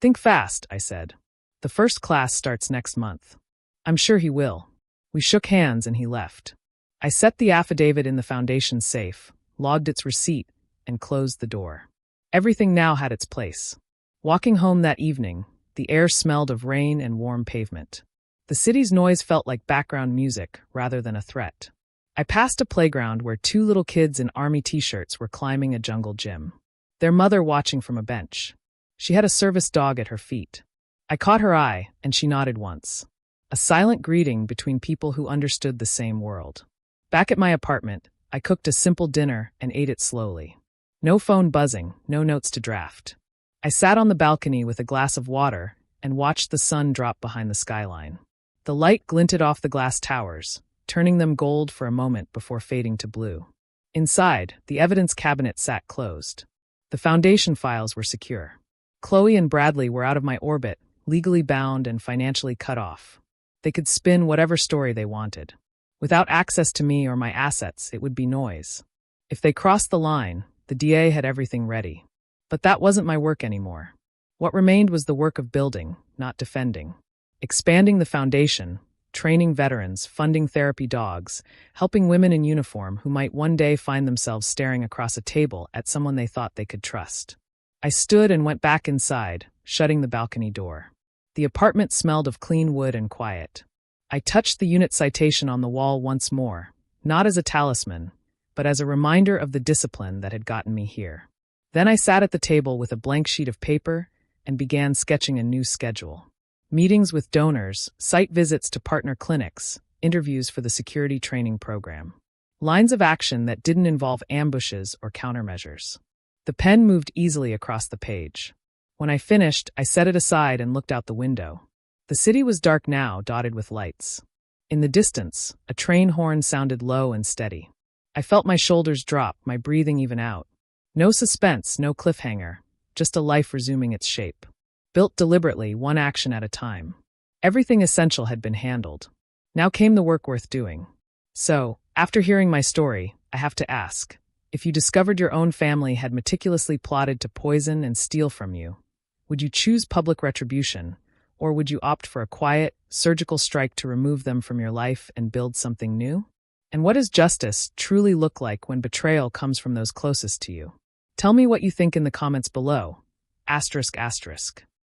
"Think fast," I said. "The first class starts next month." "I'm sure he will." We shook hands and he left. I set the affidavit in the Foundation's safe, logged its receipt, and closed the door. Everything now had its place. Walking home that evening, the air smelled of rain and warm pavement. The city's noise felt like background music rather than a threat. I passed a playground where 2 little kids in army t-shirts were climbing a jungle gym, their mother watching from a bench. She had a service dog at her feet. I caught her eye, and she nodded once. A silent greeting between people who understood the same world. Back at my apartment, I cooked a simple dinner and ate it slowly. No phone buzzing, no notes to draft. I sat on the balcony with a glass of water and watched the sun drop behind the skyline. The light glinted off the glass towers, turning them gold for a moment before fading to blue. Inside, the evidence cabinet sat closed. The Foundation files were secure. Chloe and Bradley were out of my orbit, legally bound and financially cut off. They could spin whatever story they wanted. Without access to me or my assets, it would be noise. If they crossed the line, the DA had everything ready. But that wasn't my work anymore. What remained was the work of building, not defending. Expanding the foundation, training veterans, funding therapy dogs, helping women in uniform who might one day find themselves staring across a table at someone they thought they could trust. I stood and went back inside, shutting the balcony door. The apartment smelled of clean wood and quiet. I touched the unit citation on the wall once more, not as a talisman, but as a reminder of the discipline that had gotten me here. Then I sat at the table with a blank sheet of paper and began sketching a new schedule. Meetings with donors, site visits to partner clinics, interviews for the security training program. Lines of action that didn't involve ambushes or countermeasures. The pen moved easily across the page. When I finished, I set it aside and looked out the window. The city was dark now, dotted with lights. In the distance, a train horn sounded low and steady. I felt my shoulders drop, my breathing even out. No suspense, no cliffhanger, just a life resuming its shape. Built deliberately, one action at a time. Everything essential had been handled. Now came the work worth doing. So, after hearing my story, I have to ask, if you discovered your own family had meticulously plotted to poison and steal from you, would you choose public retribution, or would you opt for a quiet, surgical strike to remove them from your life and build something new? And what does justice truly look like when betrayal comes from those closest to you? Tell me what you think in the comments below. ****.